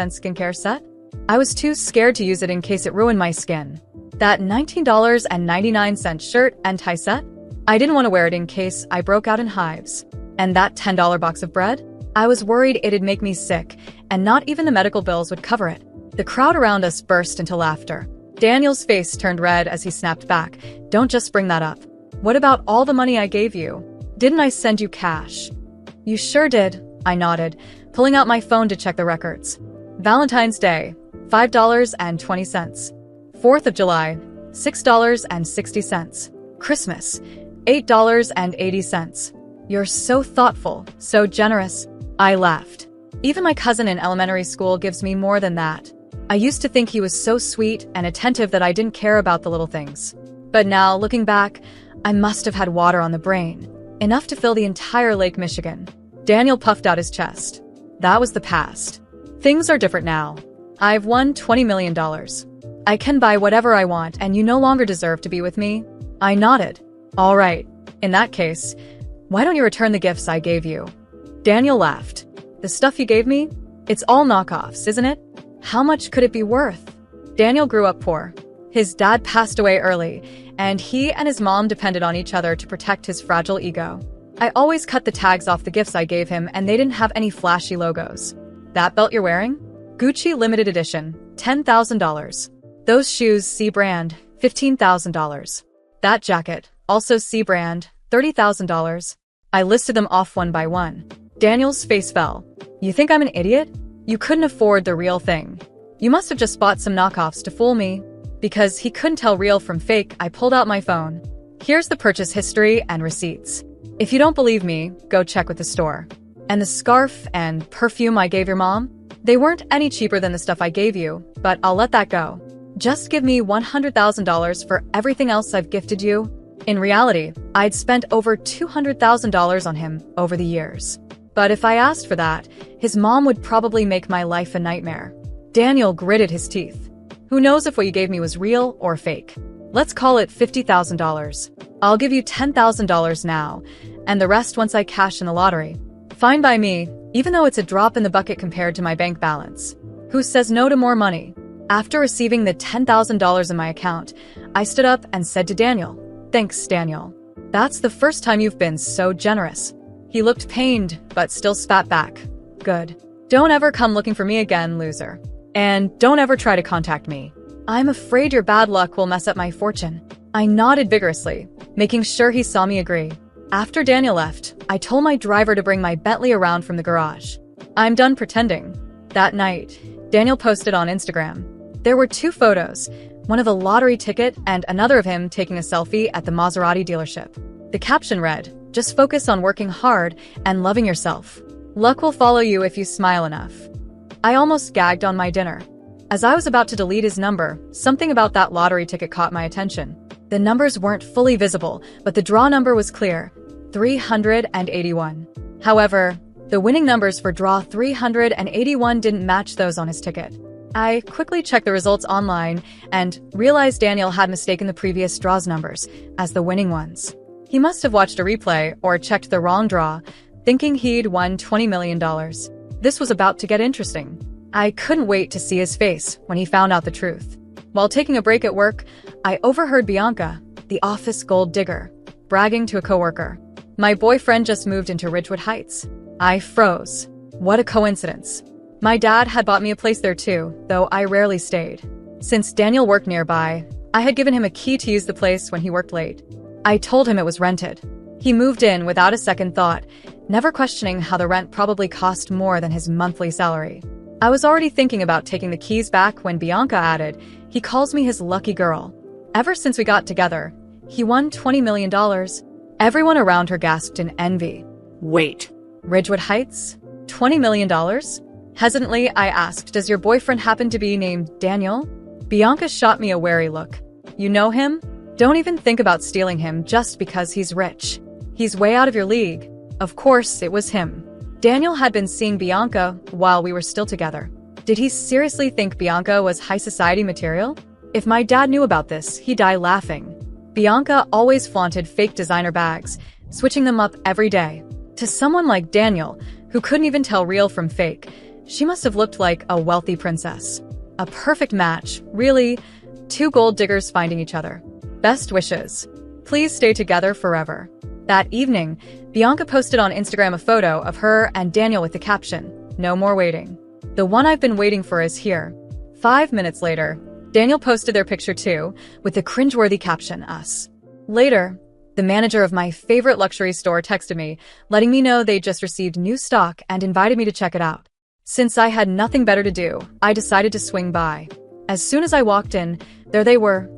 skincare set? I was too scared to use it in case it ruined my skin. That $19.99 shirt and tie set? I didn't want to wear it in case I broke out in hives. And that $10 box of bread? I was worried it'd make me sick, and not even the medical bills would cover it. The crowd around us burst into laughter. Daniel's face turned red as he snapped back. Don't just bring that up. What about all the money I gave you? Didn't I send you cash? You sure did, I nodded, pulling out my phone to check the records. Valentine's Day, $5.20. 4th of July, $6.60. Christmas, $8.80. You're so thoughtful, so generous. I laughed. Even my cousin in elementary school gives me more than that. I used to think he was so sweet and attentive that I didn't care about the little things. But now, looking back, I must have had water on the brain, enough to fill the entire Lake Michigan. Daniel puffed out his chest. That was the past. Things are different now. I've won $20 million. I can buy whatever I want, and you no longer deserve to be with me. I nodded. All right. In that case, why don't you return the gifts I gave you? Daniel laughed. The stuff you gave me? It's all knockoffs, isn't it? How much could it be worth? Daniel grew up poor. His dad passed away early, and he and his mom depended on each other to protect his fragile ego. I always cut the tags off the gifts I gave him, and they didn't have any flashy logos. That belt you're wearing? Gucci limited edition, $10,000. Those shoes, C brand, $15,000. That jacket, also C brand, $30,000. I listed them off one by one. Daniel's face fell. You think I'm an idiot? You couldn't afford the real thing. You must have just bought some knockoffs to fool me. Because he couldn't tell real from fake, I pulled out my phone. Here's the purchase history and receipts. If you don't believe me, go check with the store. And the scarf and perfume I gave your mom? They weren't any cheaper than the stuff I gave you, but I'll let that go. Just give me $100,000 for everything else I've gifted you. In reality, I'd spent over $200,000 on him over the years. But if I asked for that, his mom would probably make my life a nightmare. Daniel gritted his teeth. Who knows if what you gave me was real or fake? Let's call it $50,000. I'll give you $10,000 now, and the rest once I cash in the lottery. Fine by me, even though it's a drop in the bucket compared to my bank balance. Who says no to more money? After receiving the $10,000 in my account, I stood up and said to Daniel, "Thanks, Daniel. That's the first time you've been so generous." He looked pained, but still spat back. Good. Don't ever come looking for me again, loser. And don't ever try to contact me. I'm afraid your bad luck will mess up my fortune. I nodded vigorously, making sure he saw me agree. After Daniel left, I told my driver to bring my Bentley around from the garage. I'm done pretending. That night, Daniel posted on Instagram. There were 2 photos, one of a lottery ticket and another of him taking a selfie at the Maserati dealership. The caption read, "Just focus on working hard and loving yourself. Luck will follow you if you smile enough." I almost gagged on my dinner. As I was about to delete his number, something about that lottery ticket caught my attention. The numbers weren't fully visible, but the draw number was clear, 381. However, the winning numbers for draw 381 didn't match those on his ticket. I quickly checked the results online and realized Daniel had mistaken the previous draw's numbers as the winning ones. He must have watched a replay or checked the wrong draw, thinking he'd won $20 million. This was about to get interesting. I couldn't wait to see his face when he found out the truth. While taking a break at work, I overheard Bianca, the office gold digger, bragging to a coworker. My boyfriend just moved into Ridgewood Heights. I froze. What a coincidence. My dad had bought me a place there too, though I rarely stayed. Since Daniel worked nearby, I had given him a key to use the place when he worked late. I told him it was rented. He moved in without a second thought, never questioning how the rent probably cost more than his monthly salary. I was already thinking about taking the keys back when Bianca added, "He calls me his lucky girl. Ever since we got together, he won $20 million. Everyone around her gasped in envy. Wait, Ridgewood Heights? $20 million? Hesitantly, I asked, "Does your boyfriend happen to be named Daniel?" Bianca shot me a wary look. "You know him? Don't even think about stealing him just because he's rich. He's way out of your league." Of course, it was him. Daniel had been seeing Bianca while we were still together. Did he seriously think Bianca was high society material? If my dad knew about this, he'd die laughing. Bianca always flaunted fake designer bags, switching them up every day. To someone like Daniel, who couldn't even tell real from fake, she must have looked like a wealthy princess. A perfect match, really. 2 gold diggers finding each other. Best wishes. Please stay together forever. That evening, Bianca posted on Instagram a photo of her and Daniel with the caption, "No more waiting." The one I've been waiting for is here. 5 minutes later, Daniel posted their picture too, with the cringeworthy caption, us. Later, the manager of my favorite luxury store texted me, letting me know they'd just received new stock and invited me to check it out. Since I had nothing better to do, I decided to swing by. As soon as I walked in, there they were,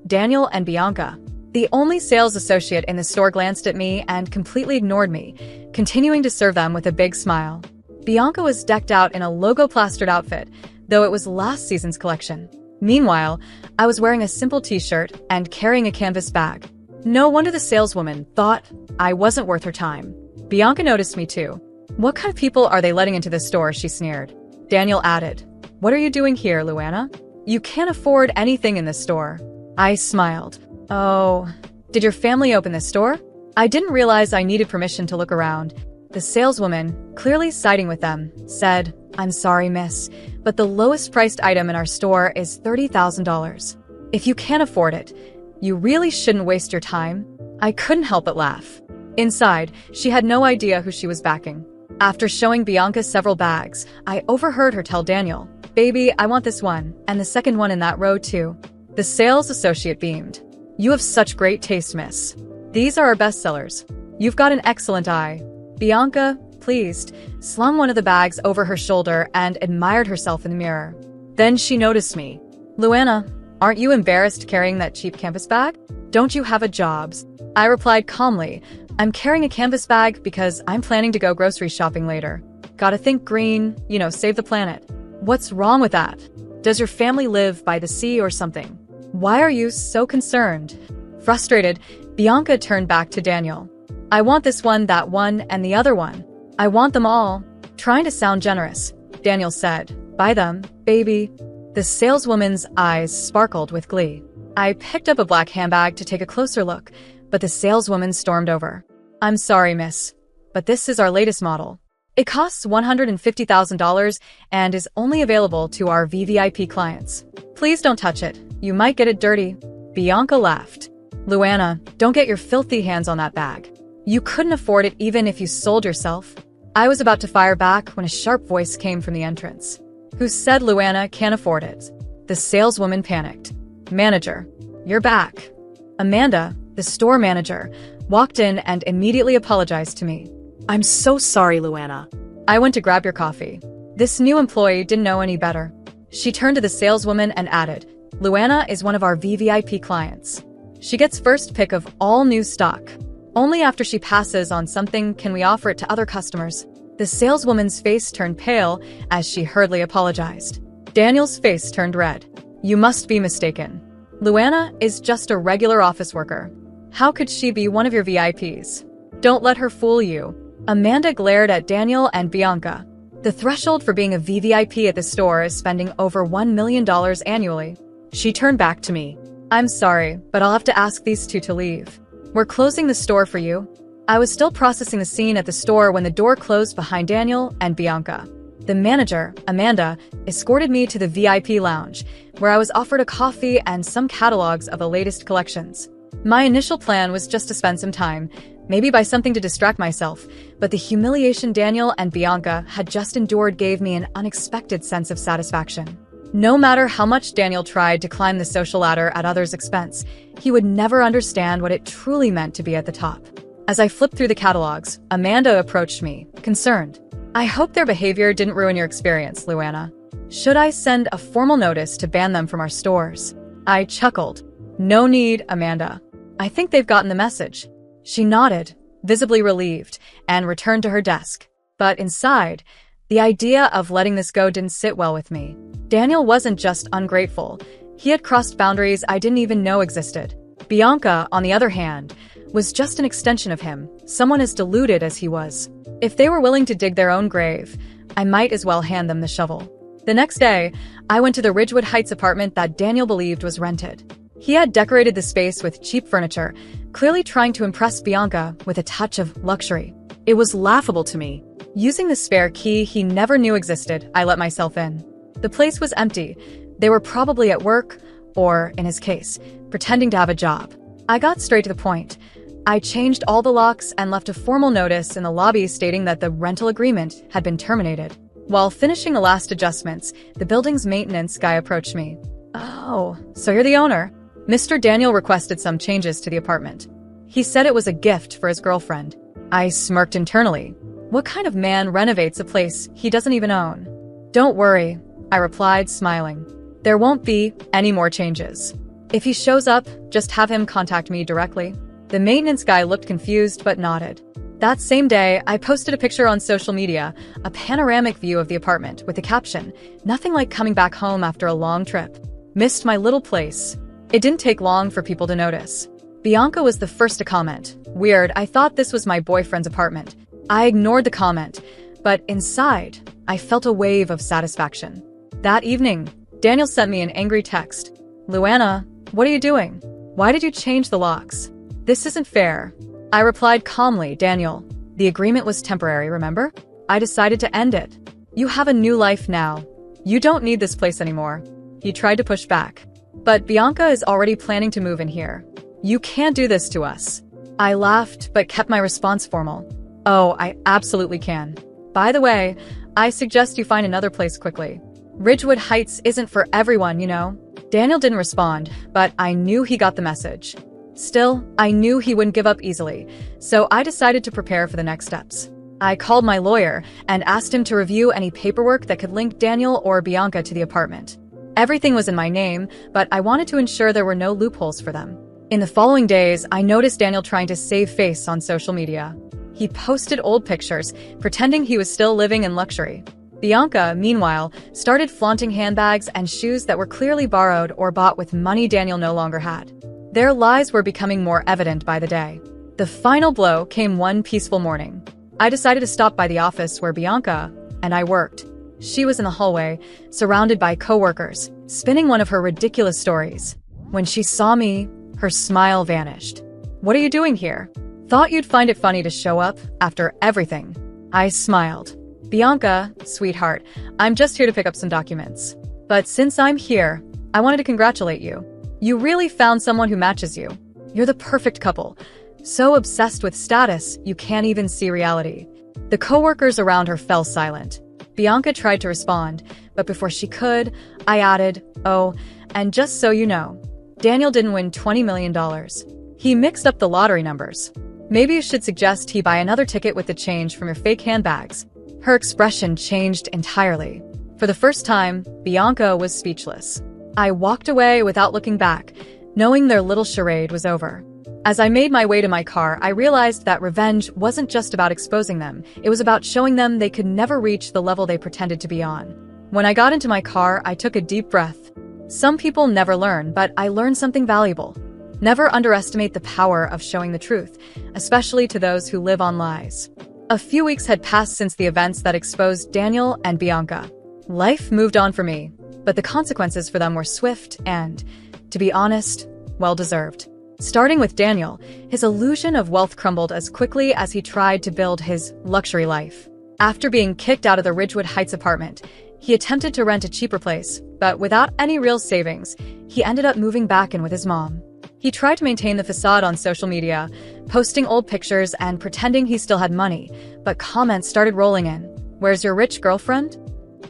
Daniel and Bianca. The only sales associate in the store glanced at me and completely ignored me, continuing to serve them with a big smile. Bianca was decked out in a logo-plastered outfit, though it was last season's collection. Meanwhile, I was wearing a simple t-shirt and carrying a canvas bag. No wonder the saleswoman thought I wasn't worth her time. Bianca noticed me too. What kind of people are they letting into this store, she sneered. Daniel added, what are you doing here, Luana? You can't afford anything in this store. I smiled. Oh, did your family open this store? I didn't realize I needed permission to look around. The saleswoman, clearly siding with them, said, I'm sorry, miss, but the lowest priced item in our store is $30,000. If you can't afford it, you really shouldn't waste your time. I couldn't help but laugh. Inside, she had no idea who she was backing. After showing Bianca several bags, I overheard her tell Daniel, baby, I want this one, and the second one in that row too. The sales associate beamed. You have such great taste, miss. These are our best sellers. You've got an excellent eye. Bianca, pleased, slung one of the bags over her shoulder and admired herself in the mirror. Then she noticed me. Luana, aren't you embarrassed carrying that cheap canvas bag? Don't you have a job? I replied calmly, I'm carrying a canvas bag because I'm planning to go grocery shopping later. Gotta think green, save the planet. What's wrong with that? Does your family live by the sea or something? Why are you so concerned? Frustrated, Bianca turned back to Daniel. I want this one, that one, and the other one. I want them all. Trying to sound generous, Daniel said. Buy them, baby. The saleswoman's eyes sparkled with glee. I picked up a black handbag to take a closer look, but the saleswoman stormed over. I'm sorry, miss, but this is our latest model. It costs $150,000 and is only available to our VVIP clients. Please don't touch it. You might get it dirty. Bianca laughed. Luana, don't get your filthy hands on that bag. You couldn't afford it even if you sold yourself. I was about to fire back when a sharp voice came from the entrance. Who said Luana can't afford it? The saleswoman panicked. Manager, you're back. Amanda, the store manager, walked in and immediately apologized to me. I'm so sorry, Luana. I went to grab your coffee. This new employee didn't know any better. She turned to the saleswoman and added, Luana is one of our VVIP clients. She gets first pick of all new stock. Only after she passes on something can we offer it to other customers. The saleswoman's face turned pale as she hurriedly apologized. Daniel's face turned red. You must be mistaken. Luana is just a regular office worker. How could she be one of your VIPs? Don't let her fool you. Amanda glared at Daniel and Bianca. The threshold for being a VVIP at the store is spending over $1 million annually. She turned back to me. I'm sorry, but I'll have to ask these two to leave. We're closing the store for you. I was still processing the scene at the store when the door closed behind Daniel and Bianca. The manager, Amanda, escorted me to the VIP lounge, where I was offered a coffee and some catalogs of the latest collections. My initial plan was just to spend some time, maybe buy something to distract myself, but the humiliation Daniel and Bianca had just endured gave me an unexpected sense of satisfaction. No matter how much Daniel tried to climb the social ladder at others' expense, he would never understand what it truly meant to be at the top. As I flipped through the catalogs, Amanda approached me, concerned. I hope their behavior didn't ruin your experience, Luana. Should I send a formal notice to ban them from our stores? I chuckled. No need, Amanda. I think they've gotten the message. She nodded, visibly relieved, and returned to her desk. But inside, the idea of letting this go didn't sit well with me. Daniel wasn't just ungrateful. He had crossed boundaries I didn't even know existed. Bianca, on the other hand, was just an extension of him, someone as deluded as he was. If they were willing to dig their own grave, I might as well hand them the shovel. The next day, I went to the Ridgewood Heights apartment that Daniel believed was rented. He had decorated the space with cheap furniture, clearly trying to impress Bianca with a touch of luxury. It was laughable to me. Using the spare key he never knew existed, I let myself in. The place was empty. They were probably at work, or, in his case, pretending to have a job. I got straight to the point. I changed all the locks and left a formal notice in the lobby stating that the rental agreement had been terminated. While finishing the last adjustments, the building's maintenance guy approached me. "Oh, so you're the owner?" Mr. Daniel requested some changes to the apartment. He said it was a gift for his girlfriend. I smirked internally. What kind of man renovates a place he doesn't even own? "Don't worry," I replied, smiling. "There won't be any more changes. If he shows up, just have him contact me directly." The maintenance guy looked confused but nodded. That same day, I posted a picture on social media, a panoramic view of the apartment with the caption, "Nothing like coming back home after a long trip. Missed my little place." It didn't take long for people to notice. Bianca was the first to comment. "Weird, I thought this was my boyfriend's apartment." I ignored the comment, but inside, I felt a wave of satisfaction. That evening, Daniel sent me an angry text. "Luana, what are you doing? Why did you change the locks? This isn't fair." I replied calmly, "Daniel, the agreement was temporary, remember? I decided to end it. You have a new life now. You don't need this place anymore." He tried to push back. "But Bianca is already planning to move in here. You can't do this to us." I laughed but kept my response formal. "Oh, I absolutely can. By the way, I suggest you find another place quickly. Ridgewood Heights isn't for everyone, you know." Daniel didn't respond, but I knew he got the message. Still, I knew he wouldn't give up easily, so I decided to prepare for the next steps. I called my lawyer and asked him to review any paperwork that could link Daniel or Bianca to the apartment. Everything was in my name, but I wanted to ensure there were no loopholes for them. In the following days, I noticed Daniel trying to save face on social media. He posted old pictures, pretending he was still living in luxury. Bianca, meanwhile, started flaunting handbags and shoes that were clearly borrowed or bought with money Daniel no longer had. Their lies were becoming more evident by the day. The final blow came one peaceful morning. I decided to stop by the office where Bianca and I worked. She was in the hallway, surrounded by coworkers, spinning one of her ridiculous stories. When she saw me, her smile vanished. "What are you doing here? Thought you'd find it funny to show up after everything." I smiled. "Bianca, sweetheart, I'm just here to pick up some documents. But since I'm here, I wanted to congratulate you. You really found someone who matches you. You're the perfect couple. So obsessed with status, you can't even see reality." The coworkers around her fell silent. Bianca tried to respond, but before she could, I added, "Oh, and just so you know, Daniel didn't win $20 million. He mixed up the lottery numbers. Maybe you should suggest he buy another ticket with the change from your fake handbags." Her expression changed entirely. For the first time, Bianca was speechless. I walked away without looking back, knowing their little charade was over. As I made my way to my car, I realized that revenge wasn't just about exposing them. It was about showing them they could never reach the level they pretended to be on. When I got into my car, I took a deep breath. Some people never learn, but I learned something valuable. Never underestimate the power of showing the truth, especially to those who live on lies. A few weeks had passed since the events that exposed Daniel and Bianca. Life moved on for me, but the consequences for them were swift and, to be honest, well-deserved. Starting with Daniel, his illusion of wealth crumbled as quickly as he tried to build his luxury life. After being kicked out of the Ridgewood Heights apartment, he attempted to rent a cheaper place, but without any real savings, he ended up moving back in with his mom. He tried to maintain the facade on social media, posting old pictures and pretending he still had money, but comments started rolling in. "Where's your rich girlfriend?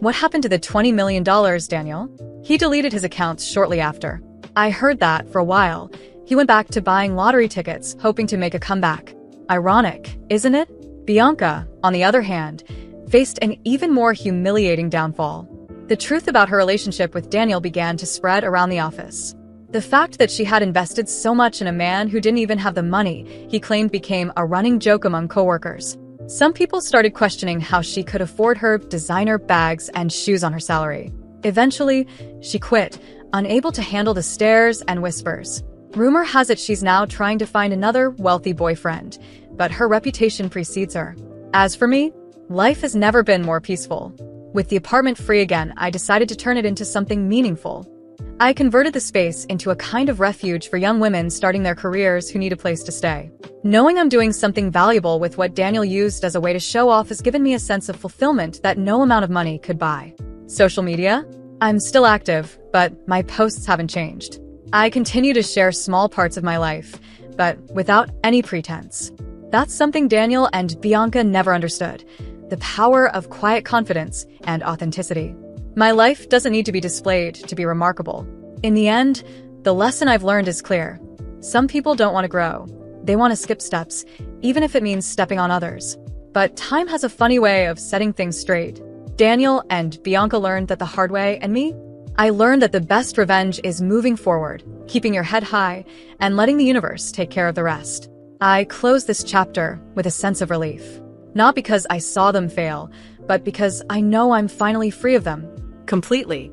What happened to the $20 million, Daniel?" He deleted his accounts shortly after. I heard that for a while. He went back to buying lottery tickets, hoping to make a comeback. Ironic, isn't it? Bianca, on the other hand, faced an even more humiliating downfall. The truth about her relationship with Daniel began to spread around the office. The fact that she had invested so much in a man who didn't even have the money he claimed became a running joke among coworkers. Some people started questioning how she could afford her designer bags and shoes on her salary. Eventually, she quit, unable to handle the stares and whispers. Rumor has it she's now trying to find another wealthy boyfriend, but her reputation precedes her. As for me, life has never been more peaceful. With the apartment free again, I decided to turn it into something meaningful. I converted the space into a kind of refuge for young women starting their careers who need a place to stay. Knowing I'm doing something valuable with what Daniel used as a way to show off has given me a sense of fulfillment that no amount of money could buy. Social media? I'm still active, but my posts haven't changed. I continue to share small parts of my life, but without any pretense. That's something Daniel and Bianca never understood. the power of quiet confidence and authenticity. My life doesn't need to be displayed to be remarkable. In the end, the lesson I've learned is clear. Some people don't want to grow. They want to skip steps, even if it means stepping on others. But time has a funny way of setting things straight. Daniel and Bianca learned that the hard way, and me? I learned that the best revenge is moving forward, keeping your head high, and letting the universe take care of the rest. I close this chapter with a sense of relief. Not because I saw them fail, but because I know I'm finally free of them. Completely.